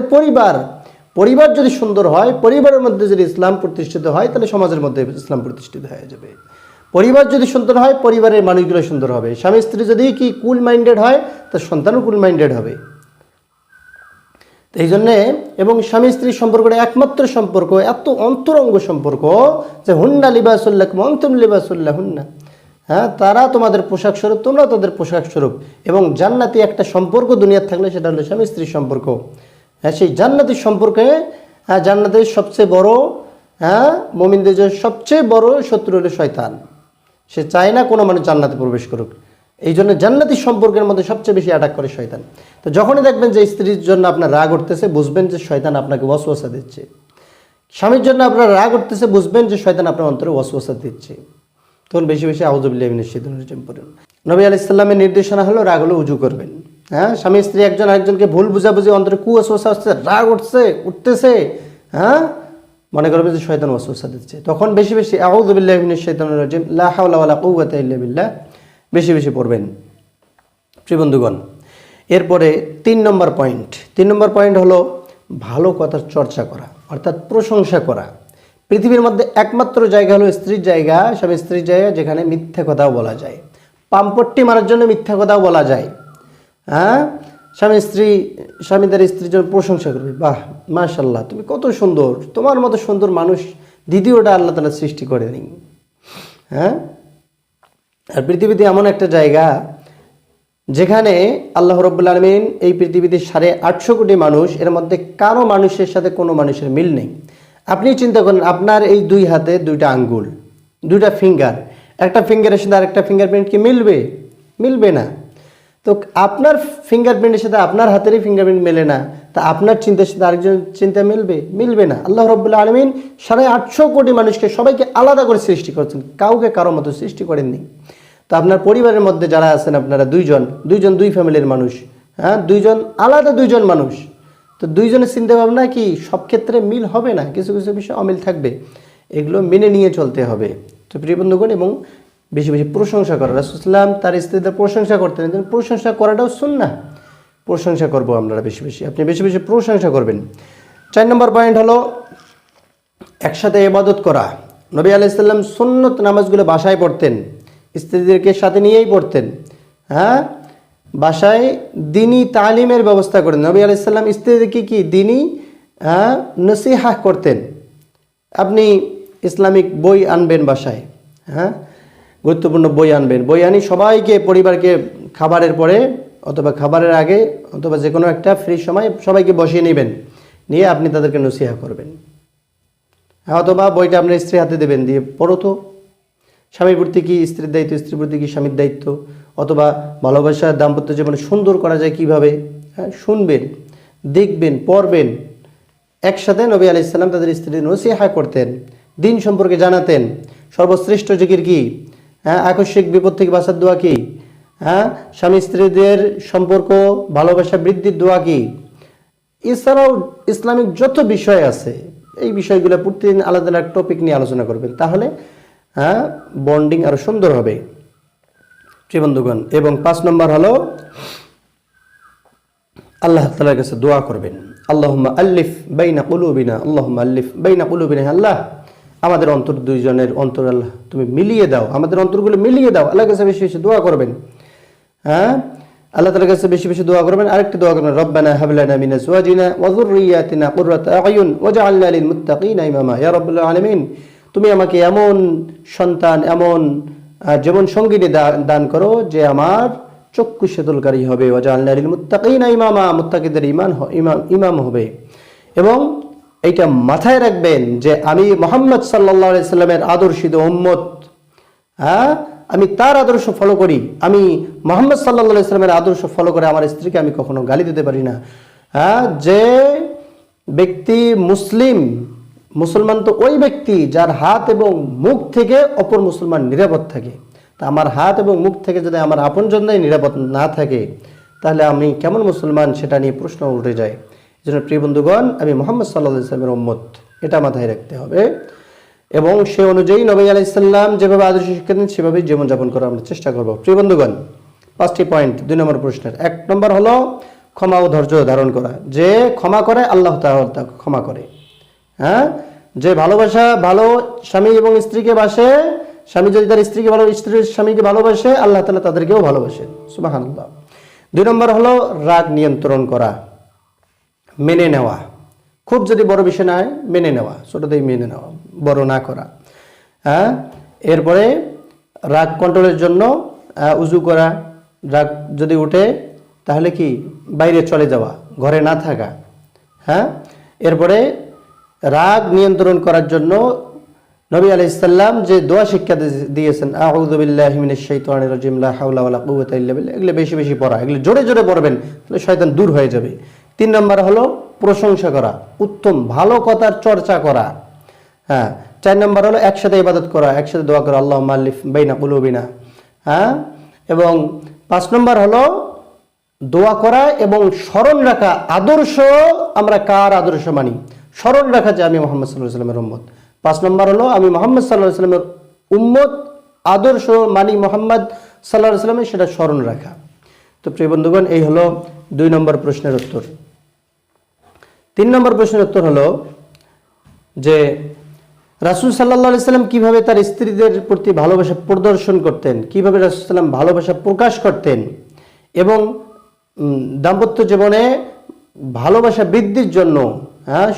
পরিবার যদি সুন্দর হয়, পরিবারের মধ্যে যদি ইসলাম প্রতিষ্ঠিত হয় তাহলে সমাজের মধ্যে ইসলাম প্রতিষ্ঠিত হয়ে যাবে। পরিবার যদি সুন্দর হয় পরিবারের মানুষগুলো সুন্দর হবে। স্বামী স্ত্রী যদি কি কুল মাইন্ডেড হয় তার সন্তানও কুল মাইন্ডেড হবে। এই জন্যে এবং স্বামী স্ত্রীর সম্পর্কটা একমাত্র সম্পর্ক, এত অন্তরঙ্গ সম্পর্ক যে হুন্না লিবাসুল্লাকুম আনতুম লিবাসুল্লাহুন্না, হ্যাঁ তারা তোমাদের পোশাক স্বরূপ, তোমরা তাদের পোশাক স্বরূপ। এবং জান্নাতি একটা সম্পর্ক দুনিয়ার থাকলে সেটা হলো স্বামী স্ত্রীর সম্পর্ক। হ্যাঁ সেই জান্নাতি সম্পর্কে জান্নাতের সবচেয়ে বড় মুমিনদের যে সবচেয়ে বড় শত্রু হলো শয়তান। সে চায় না কোনো মানুষ জান্নাতে প্রবেশ করুক, এই জন্য জান্নাতি সম্পর্কের মধ্যে সবচেয়ে বেশি অ্যাটাক করে শয়তান। তো যখনই দেখবেন যে স্ত্রীর জন্য আপনার রাগ উঠতেছে বুঝবেন যে শয়তান আপনাকে ওয়াসওয়াসা দিচ্ছে। স্বামীর জন্য আপনার রাগ উঠতেছে বুঝবেন যে শয়তান আপনার অন্তরে ওয়াসওয়াসা দিচ্ছে। তখন বেশি বেশি আউযু বিল্লাহি মিনাশ শাইতানির রাজিম পড়েন। নবী আলাইহিস সালামের নির্দেশনা হলো রাগ হলে উজু করবেন। হ্যাঁ স্বামী স্ত্রী একজন আরেকজনকে ভুল বুঝাবুঝি, অন্তরে কুওয়াসওয়াসা আসছে, রাগ উঠতেছে, হ্যাঁ মনে করবেন যে শয়তান ওয়াসওয়াসা দিচ্ছে। তখন বেশি বেশি আউযু বিল্লাহি মিনাশ শাইতানির রাজিম লা হাওলা ওয়ালা কুওয়াতা ইল্লা বিল্লাহ বেশি বেশি পড়বেন। প্রিয় বন্ধুগণ, এরপরে 3 নম্বর পয়েন্ট হলো ভালো কথার চর্চা করা, অর্থাৎ প্রশংসা করা। পৃথিবীর মধ্যে একমাত্র জায়গা হলো স্ত্রীর জায়গা, স্বামী স্ত্রীর জায়গা, যেখানে মিথ্যা কথাও বলা যায়, পাম্পট্টি মারার জন্য মিথ্যা কথাও বলা যায়। হ্যাঁ স্বামী তার স্ত্রীর জন্য প্রশংসা করবে, বাহ মাশাআল্লাহ তুমি কত সুন্দর, তোমার মতো সুন্দর মানুষ দ্বিতীয়টা আল্লাহ তাআলা সৃষ্টি করেনি। হ্যাঁ আর পৃথিবীতে এমন একটা জায়গা যেখানে আল্লাহ রাব্বুল আলামিন এই পৃথিবীতে 850 কোটি মানুষ, এর মধ্যে কারো মানুষের সাথে কোনো মানুষের মিল নেই। আপনি চিন্তা করেন আপনার এই 2 হাতে 2টা আঙ্গুল, 2টা ফিঙ্গার, একটা ফিঙ্গারের সাথে আরেকটা ফিঙ্গারপ্রিন্ট কি মিলবে না। তো আপনার ফিঙ্গারপ্রিন্টের সাথে আপনার হাতেরই ফিঙ্গারপ্রিন্ট মেলে না, তা আপনার চিন্তার সাথে আরেকজন চিন্তা মিলবে না। আল্লাহ রাব্বুল আলামিন 850 কোটি মানুষকে সবাইকে আলাদা করে সৃষ্টি করেছেন, কাউকে কারো মতো সৃষ্টি করেননি। তো আপনার পরিবারের মধ্যে যারা আছেন আপনারা দুইজন 2 ফ্যামিলির মানুষ, হ্যাঁ আলাদা 2 মানুষ। তো 2 জনের চিন্তা ভাবনা কি সব ক্ষেত্রে মিল হবে না, কিছু কিছু বিষয় অমিল থাকবে, এগুলো মেনে নিয়ে চলতে হবে। তো প্রিয় বন্ধুগণ, এবং বেশি বেশি প্রশংসা করা, রাসূলুল্লাহ সাল্লাল্লাহু আলাইহি ওয়াসাল্লাম তার স্ত্রীদের প্রশংসা করতেন, প্রশংসা করাটাও সুন্নাহ। প্রশংসা করবো আমরা বেশি বেশি, আপনি বেশি বেশি প্রশংসা করবেন। 4 নম্বর পয়েন্ট হলো একসাথে ইবাদত করা। নবী আলাইহিস সালাম সুন্নত নামাজগুলো বাসায় পড়তেন, স্ত্রীদেরকে সাথে নিয়েই পড়তেন। হ্যাঁ বাসায় দ্বীনি তালিমের ব্যবস্থা করেন। নবী আলাইহিস সালাম স্ত্রীদেরকে কি দ্বীনি নসিহা করতেন। আপনি ইসলামিক বই আনবেন বাসায়, হ্যাঁ গুরুত্বপূর্ণ বই আনবেন, বই আনি সবাইকে, পরিবারকে খাবারের পরে অথবা খাবারের আগে অথবা যে কোনো একটা ফ্রি সময় সবাইকে বসিয়ে নেবেন, নিয়ে আপনি তাদেরকে নসিহা করবেন। অথবা বইটা আপনার স্ত্রীর হাতে দেবেন, দিয়ে পড়ো তো, স্বামীর প্রতি কি স্ত্রীর দায়িত্ব, স্ত্রীর প্রতি কি স্বামীর দায়িত্ব, অথবা ভালোবাসা দাম্পত্য জীবনে সুন্দর করা যায় কিভাবে, হ্যাঁ শুনবেন, দেখবেন, পড়বেন। একসাথে নবী আলাইহিস সালাম তাদের স্ত্রীদের নসিহা করতেন, দ্বীন সম্পর্কে জানাতেন, সর্বশ্রেষ্ঠ জিকির কি, হ্যাঁ আকস্মিক বিপদ থেকে বাঁচার দোয়া কি, হ্যাঁ স্বামী স্ত্রীদের সম্পর্ক ভালোবাসা বৃদ্ধির দোয়া কি। এছাড়াও ইসলামিক যত বিষয় আছে এই বিষয়গুলো প্রতিদিন আলাদা আলাদা টপিক নিয়ে আলোচনা করবেন, তাহলে হ্যাঁ বন্ডিং আরো সুন্দর হবে। প্রিয় বন্ধুগণ, এবং 5 নম্বর হলো আল্লাহ তাআলার কাছে দোয়া করবেন, আল্লাহুম্মা আল্লিফ বাইনা কুলুবিনা, আল্লাহুম্মা আল্লিফ বাইনা কুলুবিনা, আল্লাহ আমাদের অন্তর দুইজনের অন্তর আল্লাহ তুমি মিলিয়ে দাও, আমাদের অন্তরগুলো মিলিয়ে দাও। আল্লাহর কাছে বেশি বেশি দোয়া করবেন। হ্যাঁ আল্লাহ তাআলার কাছে বেশি বেশি দোয়া করবেন। আরেকটি দোয়া করবেন, রব্বানা হাব লানা মিন আজওয়াজিনা ওয়া যুররিয়াতিনা কুররাতা আ'য়ুন ওয়াজআলনা লিল মুত্তাকিনা ইমামা। ইয়া রাব্বুল আলামিন, তুমি আমাকে এমন সন্তান, এমন জীবন সঙ্গিনী দান করো যে আমার চক্ষু শীতলকারী হবে। ওয়াজআলনা লিল মুত্তাকিনা ইমামা, মুত্তাকিদের ইমাম হবে। এবং এইটা মাথায় রাখবেন যে আমি মুহাম্মদ সাল্লাল্লাহু আলাইহি সাল্লামের আদর্শিত উম্মত, আমি তার আদর্শ ফলো করি। আমি মুহাম্মদ সাল্লাল্লাহু আলাইহি সাল্লামের আদর্শ ফলো করে আমার স্ত্রীকে আমি কখনো গালি দিতে পারি না। যে ব্যক্তি মুসলমান তো ওই ব্যক্তি যার হাত এবং মুখ থেকে অপর মুসলমান নিরাপদ থাকে। তা আমার হাত এবং মুখ থেকে যদি আমার আপনজনরাই নিরাপদ না থাকে, তাহলে আমি কেমন মুসলমান, সেটা নিয়ে প্রশ্ন উঠে যায়। এই জন্য প্রিয় বন্ধুগণ, আমি মুহাম্মদ সাল্লাল্লাহু আলাইহি সাল্লামের উম্মত, এটা মাথায় রাখতে হবে। এবং সে অনুযায়ী নবী আলাইহিস সালাম যেভাবে আদর্শ শিক্ষা দেন সেভাবেই জীবনযাপন করার আমরা চেষ্টা করব। প্রিয় বন্ধুগণ, 5টি পয়েন্ট 2 নম্বর প্রশ্নের। 1 নম্বর হলো ক্ষমা ও ধৈর্য ধারণ করা। যে ক্ষমা করে আল্লাহ তাআলা তাকে ক্ষমা করে। যে ভালো স্বামী এবং স্ত্রীকে বাসে, স্বামী যদি তার স্ত্রীকে ভালো, স্ত্রী স্বামীকে ভালোবাসে, আল্লাহ তাআলা তাদেরকেও ভালোবাসেন। সুবহানাল্লাহ। 2 নম্বর হলো রাগ নিয়ন্ত্রণ করা, মেনে নেওয়া। খুব যদি বড় বিষয় না হয় মেনে নেওয়া, ছোটতেই মেনে নেওয়া, বড় না করা। এরপরে রাগ কন্ট্রোলের জন্য উজু করা। রাগ যদি উঠে তাহলে কি বাইরে চলে যাওয়া, ঘরে না থাকা। এরপরে রাগ নিয়ন্ত্রণ করার জন্য নবী আলাইহিস সালাম যে দোয়া শিক্ষা দিয়েছেন, আউযু বিল্লাহি মিনাশ শাইতানির রাজিম, লা হাওলা ওয়ালা কুওয়াতা ইল্লা বিল্লাহ, এগুলো বেশি বেশি পড়া, এগুলো জোরে জোরে পড়বেন, তাহলে শয়তান দূর হয়ে যাবে। 3 নম্বর হলো প্রশংসা করা, উত্তম ভালো কথার চর্চা করা। 4 নম্বর হলো একসাথে ইবাদত করা, একসাথে দোয়া করা, আল্লাহুম্মা আলিফ বাইনা কুলুবিনা। এবং 5 নম্বর হলো দোয়া করা এবং স্মরণ রাখা আদর্শ। আমরা কার আদর্শ মানি? স্মরণ রাখা যে আমি মুহাম্মদ সাল্লাল্লাহু আলাইহি ওয়াসাল্লামের উম্মত। 5 নম্বর হলো আমি মুহাম্মদ সাল্লাল্লাহু আলাইহি ওয়াসাল্লামের উম্মত, আদর্শ মানি মুহাম্মদ সাল্লাল্লাহু আলাইহি ওয়াসাল্লামের, সেটা স্মরণ রাখা। তো প্রিয় বন্ধুগণ, এই হলো 2 নম্বর প্রশ্নের উত্তর। 3 নম্বর প্রশ্নের উত্তর হলো যে রাসূল সাল্লাল্লাহু আলাইহি সাল্লাম কিভাবে তার স্ত্রীদের প্রতি ভালোবাসা প্রদর্শন করতেন, কিভাবে রাসূল সাল্লাম ভালোবাসা প্রকাশ করতেন, এবং দাম্পত্য জীবনে ভালোবাসা বৃদ্ধির জন্য,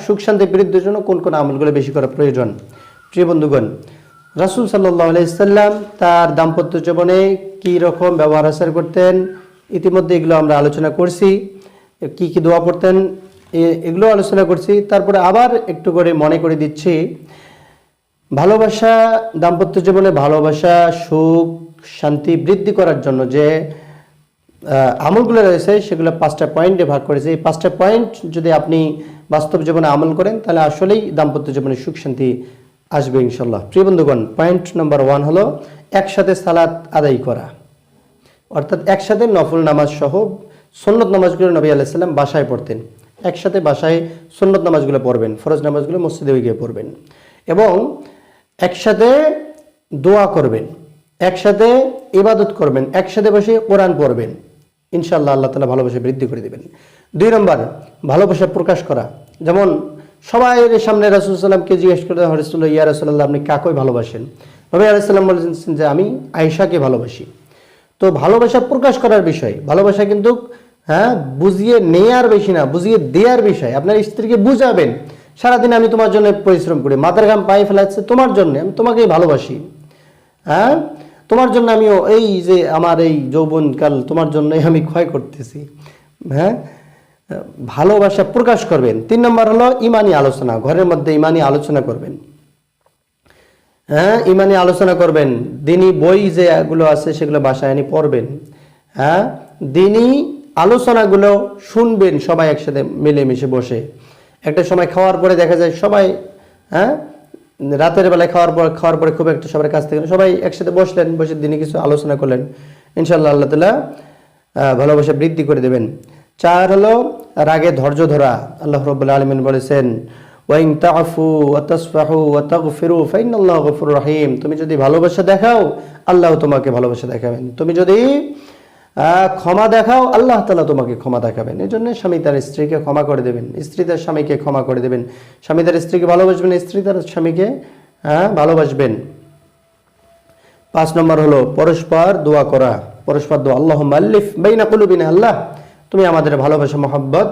সুখ শান্তি বৃদ্ধির জন্য কোন কোন আমলগুলো বেশি করা প্রয়োজন। প্রিয় বন্ধুগণ, রাসূল সাল্লাল্লাহু আলাইহি সাল্লাম তার দাম্পত্য জীবনে কি রকম ব্যবহার আচার করতেন, ইতিমধ্যে এগুলো আমরা আলোচনা করছি। কি কি দোয়া পড়তেন এগুলো আলোচনা করছি। তারপরে আবার একটু করে মনে করে দিচ্ছি, ভালোবাসা, দাম্পত্য জীবনে ভালোবাসা, সুখ শান্তি বৃদ্ধি করার জন্য যে আমলগুলো রয়েছে সেগুলো 5টা পয়েন্টে ভাগ করেছে। এই 5টা পয়েন্ট যদি আপনি বাস্তব জীবনে আমল করেন, তাহলে আসলেই দাম্পত্য জীবনে সুখ শান্তি আসবে ইনশাল্লাহ। প্রিয় বন্ধুগণ, পয়েন্ট নম্বর 1 হলো একসাথে সালাত আদায় করা, অর্থাৎ একসাথে নফল নামাজ সহ সুন্নত নামাজগুলো নবী আলাইহিস সালাম বাসায় পড়তেন। একসাথে বাসায় সুন্নত নামাজগুলো পড়বেন, ফরজ নামাজগুলো মসজিদে গিয়ে পড়বেন, এবং একসাথে দোয়া করবেন, একসাথে ইবাদত করবেন, একসাথে বসে কোরআন পড়বেন। ইনশাআল্লাহ আল্লাহ তাআলা ভালোবাসা বৃদ্ধি করে দিবেন। 2 নম্বর, ভালোবাসা প্রকাশ করা। যেমন সবাই সামনে রাসূল সাল্লামকে জিজ্ঞেস করে, রাসূলুল্লাহ, ইয়া রাসূলুল্লাহ, আপনি কাকে ভালোবাসেন? নবী আলাইহিস সালাম বলেছেন যে আমি আয়েশাকে ভালোবাসি। তো ভালোবাসা প্রকাশ করার বিষয়, ভালোবাসা কিন্তু বুঝিয়ে নেয়ার বেশি না, বুঝিয়ে দেওয়ার বিষয়। আপনার স্ত্রীকে বুঝাবেন, সারাদিন আমি তোমার জন্য পরিশ্রম করি, মাথার ঘাম পায়ে ফেলাচ্ছে তোমার জন্য, আমি তোমাকেই ভালোবাসি। তোমার জন্য আমিও এই যে আমার এই যৌবনকাল তোমার জন্যই আমি ক্ষয় করতেছি। ভালোবাসা প্রকাশ করবেন। 3 নম্বর হলো ইমানি আলোচনা, ঘরের মধ্যে ইমানি আলোচনা করবেন। ইমানি আলোচনা করবেন, দিনী বই যেগুলো আছে সেগুলো বাসায় এনে পড়বেন। দিনী আলোচনাগুলো শুনবেন সবাই একসাথে মিলেমিশে বসে। একটা সময় খাওয়ার পরে দেখা যায় সবাই, রাতের বেলায় খাওয়ার পরে খুব একটা সবার কাছ থেকে সবাই একসাথে বসলেন, বসে দিনে কিছু আলোচনা করলেন। ইনশাআল্লাহ আল্লাহ তাআলা ভালোবাসা বৃদ্ধি করে দেবেন। 4 হলো রাগে ধৈর্য ধরা। আল্লাহ রাব্বুল আলামিন বলেছেন, ওয়াইন তাআফু ওয়া তাসফাহু ওয়া তাগফিরু ফাইনাল্লাহা গফুরুর রহিম। তুমি যদি ভালোবাসা দেখাও, আল্লাহ তোমাকে ভালোবাসা দেখাবেন। তুমি যদি ক্ষমা দেখাও, আল্লাহ তাআলা তোমাকে ক্ষমা দেখাবেন। এই জন্য স্বামী তার স্ত্রীকে ক্ষমা করে দেবেন, স্ত্রী তার স্বামীকে ক্ষমা করে দেবেন, স্বামী তার স্ত্রীকে ভালোবাসবেন, স্ত্রী তার স্বামীকে ভালোবাসবেন। 5 নম্বর হলো পরস্পর দোয়া করা। পরস্পর দোয়া, আল্লাহুম্মা আল্লিফ বাইনা কুলুবিনা, আল্লাহ তুমি আমাদের ভালোবাসা মহব্বত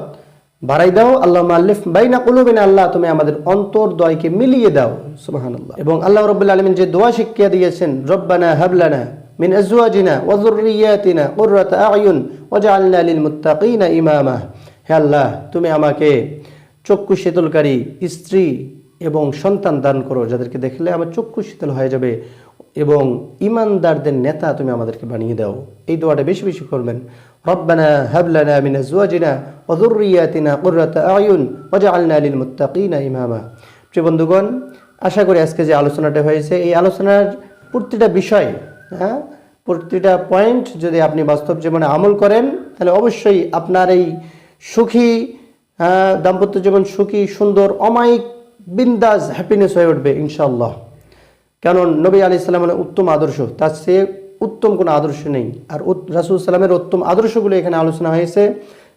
বাড়াই দাও, আল্লাহুম্মা আল্লিফ বাইনা কুলুবিনা, আল্লাহ তুমি আমাদের অন্তর্দ্বয়কে মিলিয়ে দাও। সুবহানাল্লাহ। এবং আল্লাহ রাব্বুল আলামিন যে দোয়া শিক্ষা দিয়েছেন, রব্বানা হাবলানা মিন আজওয়াজিনা ওয়া যুররিয়াতিনা কুররাতা আ'য়ুন ওয়াজআলনা লিল মুত্তাকিনা ইমামা। হে আল্লাহ, তুমি আমাকে চক্ষু শীতলকারী স্ত্রী এবং সন্তান দান করো, যাদেরকে দেখলে আমার চক্ষু শীতল হয়ে যাবে, এবং ঈমানদারদের নেতা তুমি আমাদেরকে বানিয়ে দাও। এই দোয়াটা বেশি বেশি করবেন। রব্বানা হাবলানা মিন আজওয়াজিনা ওয়া যুররিয়াতিনা কুররাতা আ'য়ুন ওয়াজআলনা লিল মুত্তাকিনা ইমামা। প্রিয় বন্ধুগণ, আশা করি আজকে যে আলোচনাটা হয়েছে, এই আলোচনার প্রতিটা বিষয়, প্রতিটা পয়েন্ট যদি আপনি বাস্তব জীবনে আমল করেন, তাহলে অবশ্যই আপনার এই সুখী দাম্পত্য জীবন সুখী, সুন্দর, অমায়িক, বিন্দাস, হ্যাপিনেস হয়ে উঠবে ইনশাআল্লাহ। কারণ নবী আলাইহিস সালামের উত্তম আদর্শ, তার চেয়ে উত্তম কোনো আদর্শ নেই। আর রাসূল সাল্লামের উত্তম আদর্শগুলো এখানে আলোচনা হয়েছে,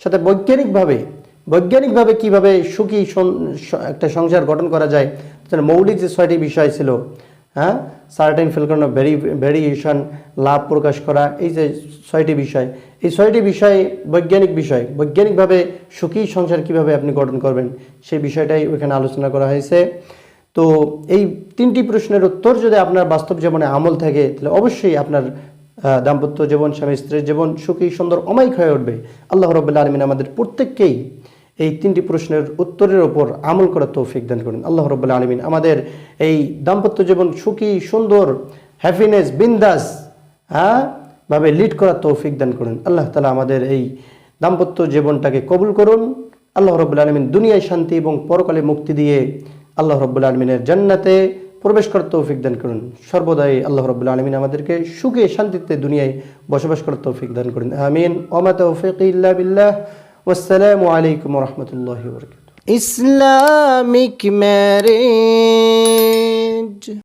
সাথে বৈজ্ঞানিকভাবে কিভাবে সুখী একটা সংসার গঠন করা যায়। মৌলিক যে 6টি বিষয় ছিল, সার্টেন ফিলকন ভেরিয়েশন, লাভ প্রকাশ করা, এই যে 6টি বিষয়, এই 6টি বিষয় বৈজ্ঞানিকভাবে সুখী সংসার কিভাবে আপনি গঠন করবেন, সেই বিষয়টাই ওইখানে আলোচনা করা হয়েছে। তো এই 3টি প্রশ্নের উত্তর যদি আপনার বাস্তব জীবনে আমল থাকে, তাহলে অবশ্যই আপনার দাম্পত্য জীবন, স্বামী স্ত্রীর জীবন সুখী, সুন্দর, অমায়িক হয়ে উঠবে। আল্লাহ রাব্বুল আলামিন আমাদের প্রত্যেককেই এই 3টি প্রশ্নের উত্তরের ওপর আমল করার তৌফিক দান করুন। আল্লাহ রাব্বুল আলামিন আমাদের এই দাম্পত্য জীবন সুখী, সুন্দর, হ্যাপিনেস, বিন্দাস ভাবে লিড করার তৌফিক দান করুন। আল্লাহ তাআলা আমাদের এই দাম্পত্য জীবনটাকে কবুল করুন। আল্লাহ রাব্বুল আলামিন দুনিয়ায় শান্তি এবং পরকালে মুক্তি দিয়ে আল্লাহ রাব্বুল আলামিনের জান্নাতে প্রবেশ করার তৌফিক দান করুন। সর্বদাই আল্লাহ রাব্বুল আলামিন আমাদেরকে সুখে শান্তিতে দুনিয়ায় বসবাস করার তৌফিক দান করুন। আমিন। ওয়া মা তাওফীকি ইল্লা বিল্লাহ। ওয়াসসালামু আলাইকুম ওয়া রাহমাতুল্লাহি ওয়া বারাকাতুহু। Islamic marriage.